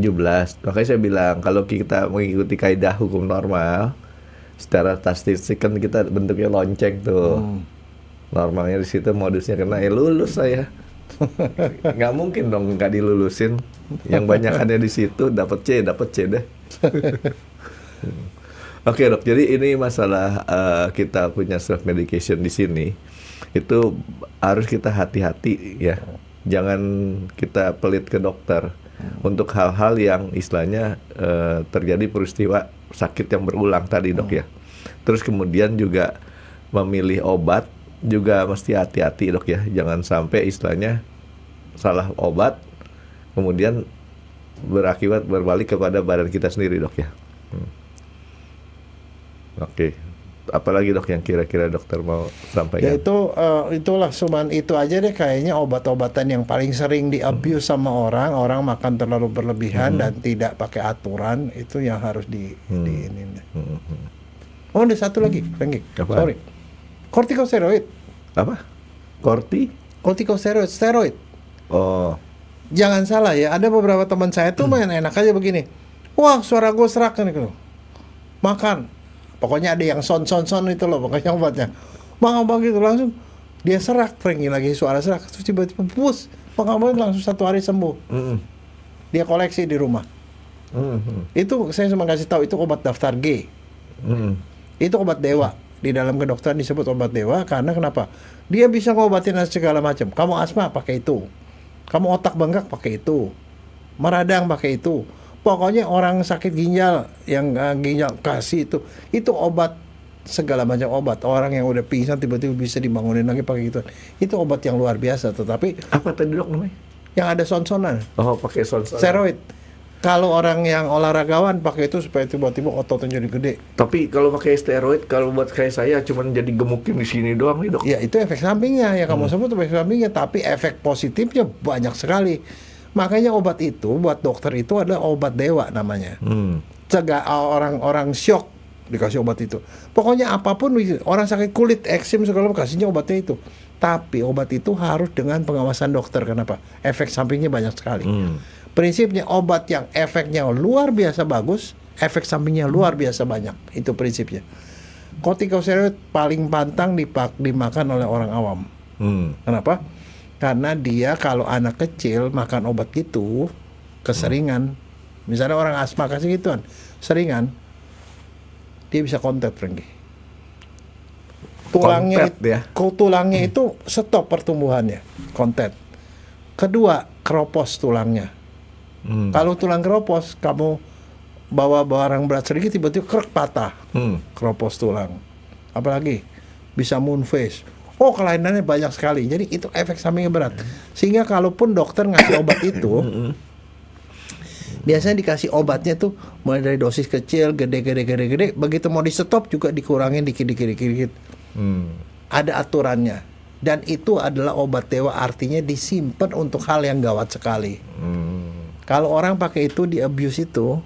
Makanya saya bilang kalau kita mengikuti kaidah hukum normal, secara statistik kan kita bentuknya lonceng tuh. Normalnya di situ, modusnya kena lulus saya. Nggak mungkin dong nggak dilulusin. Yang banyakannya di situ dapat C deh. Oke, Dok, jadi ini masalah kita punya self medication di sini, itu harus kita hati-hati ya. Jangan kita pelit ke dokter untuk hal-hal yang istilahnya terjadi peristiwa sakit yang berulang tadi, Dok, ya. Terus kemudian juga memilih obat juga mesti hati-hati, Dok, ya. Jangan sampai istilahnya salah obat kemudian berakibat berbalik kepada badan kita sendiri, Dok, ya. Oke. Apalagi, Dok, yang kira-kira dokter mau sampaikan? Ya itulah, cuman itu aja deh kayaknya obat-obatan yang paling sering di abuse sama orang makan terlalu berlebihan dan tidak pakai aturan, itu yang harus di ini. Oh, ada satu lagi, Frankie. Sorry. Kortikosteroid. Apa? Kortikosteroid, steroid. Oh. Jangan salah ya, ada beberapa teman saya tuh main enak aja begini. Wah, suara gue serak kan gitu. Makan. Pokoknya ada yang son itu loh, pokoknya obatnya. Makan begitu langsung dia serak, Frankie, lagi suara serak, terus tiba-tiba push, makan langsung 1 hari sembuh. Dia koleksi di rumah. Itu saya cuma kasih tahu, itu obat daftar G. Itu obat dewa. Di dalam kedokteran disebut obat dewa karena kenapa? Dia bisa ngobatin segala macam. Kamu asma pakai itu. Kamu otak bengkak pakai itu. Meradang pakai itu. Pokoknya orang sakit ginjal yang ginjal kasih itu obat segala macam obat. Orang yang udah pingsan tiba-tiba bisa dibangunin lagi pakai gitu. Itu obat yang luar biasa. Tetapi apa tadi dok namanya? Yang ada son-sonan. Oh, pakai son-sonan. Steroid. Kalau orang yang olahragawan pakai itu supaya tiba-tiba ototnya jadi gede. Tapi kalau pakai steroid, kalau buat kayak saya cuman jadi gemukin di sini doang nih dok. Ya itu efek sampingnya yang kamu sebut efek sampingnya, tapi efek positifnya banyak sekali. Makanya obat itu buat dokter itu adalah obat dewa namanya. Cegah orang-orang syok dikasih obat itu. Pokoknya apapun orang sakit kulit, eksim segala macam kasihnya obatnya itu. Tapi obat itu harus dengan pengawasan dokter. Kenapa? Efek sampingnya banyak sekali. Prinsipnya obat yang efeknya luar biasa bagus, efek sampingnya luar biasa banyak. Itu prinsipnya. Kortikosteroid paling pantang dimakan oleh orang awam. Kenapa? Karena dia kalau anak kecil makan obat gitu keseringan. Misalnya orang asma kasih gituan, seringan, dia bisa kontet, Frankie. Tulangnya itu stop pertumbuhannya, kontet. Kedua, keropos tulangnya. Kalau tulang keropos, kamu bawa barang berat sedikit tiba-tiba krek patah, keropos tulang. Apalagi bisa moon face. Oh, kelainannya banyak sekali. Jadi itu efek sampingnya berat. Sehingga kalaupun dokter ngasih obat itu, biasanya dikasih obatnya tuh mulai dari dosis kecil, gede. Begitu mau di stop juga dikurangin dikit. Ada aturannya. Dan itu adalah obat dewa, artinya disimpan untuk hal yang gawat sekali. Kalau orang pakai itu di abuse itu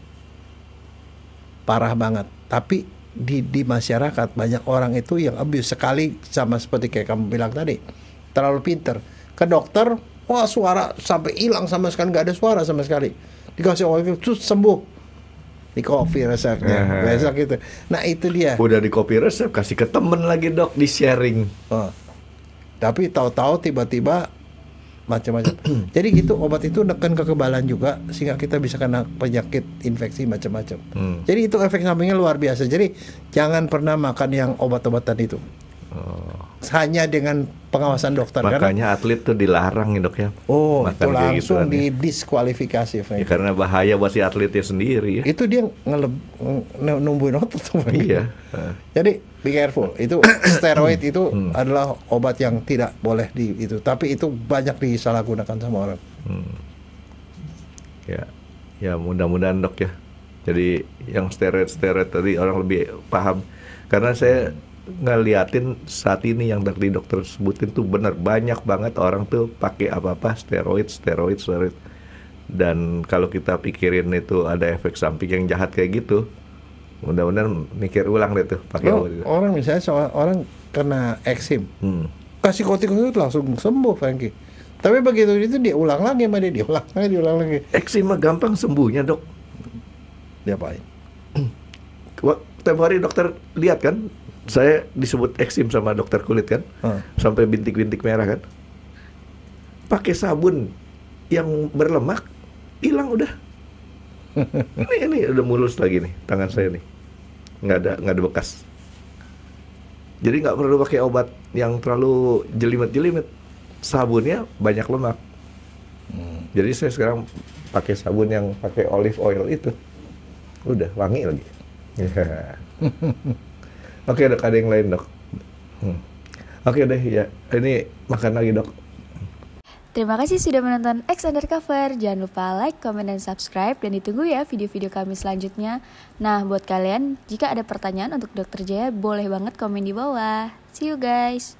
parah banget. Tapi di masyarakat banyak orang itu yang abuse sekali, sama seperti kayak kamu bilang tadi, terlalu pinter. Ke dokter, wah suara sampai hilang sama sekali, nggak ada suara sama sekali. Dikasih obat itu sembuh. Di kopi resepnya, besok gitu. Nah itu dia. Udah di kopi resep, kasih ke temen lagi dok, di sharing. Tapi tahu-tahu tiba-tiba macam-macam. Jadi gitu, obat itu neken kekebalan juga sehingga kita bisa kena penyakit infeksi macam-macam. Jadi itu efek sampingnya luar biasa. Jadi jangan pernah makan yang obat-obatan itu. Hanya dengan pengawasan dokter. Makanya atlet tuh dilarang ya dok ya. Oh, itu langsung didiskualifikasi. Ya, karena bahaya buat si atletnya sendiri ya. Itu dia numbuhin otot. Iya. Jadi be careful. Itu steroid itu adalah obat yang tidak boleh itu. Tapi itu banyak disalahgunakan sama orang. Ya mudah-mudahan dok ya. Jadi yang steroid tadi orang lebih paham. Karena saya ngeliatin saat ini yang tadi dokter sebutin tuh benar, banyak banget orang tuh pakai apa-apa steroid. Dan kalau kita pikirin itu ada efek samping yang jahat kayak gitu, mudah-mudahan mikir ulang deh tuh pakai orang misalnya orang kena eksim, kasih kortikosteroid langsung sembuh, Frankie. Tapi begitu itu dia ulang lagi sama dia diulang lagi. Eksim mah gampang sembuhnya dok. Diapain? Tiap hari dokter lihat kan, saya disebut eksim sama dokter kulit kan, sampai bintik-bintik merah kan. Pakai sabun yang berlemak, hilang udah. ini udah mulus lagi nih tangan saya nih, nggak ada bekas. Jadi nggak perlu pakai obat yang terlalu jelimet. Sabunnya banyak lemak. Jadi saya sekarang pakai sabun yang pakai olive oil itu, udah wangi lagi. Oke dok, ada yang lain dok? Oke deh ya, ini makan lagi dok. Terima kasih sudah menonton X Undercover. Jangan lupa like, comment, dan subscribe. Dan ditunggu ya video-video kami selanjutnya. Nah buat kalian, jika ada pertanyaan untuk Dr. Jaya, boleh banget komen di bawah. See you guys.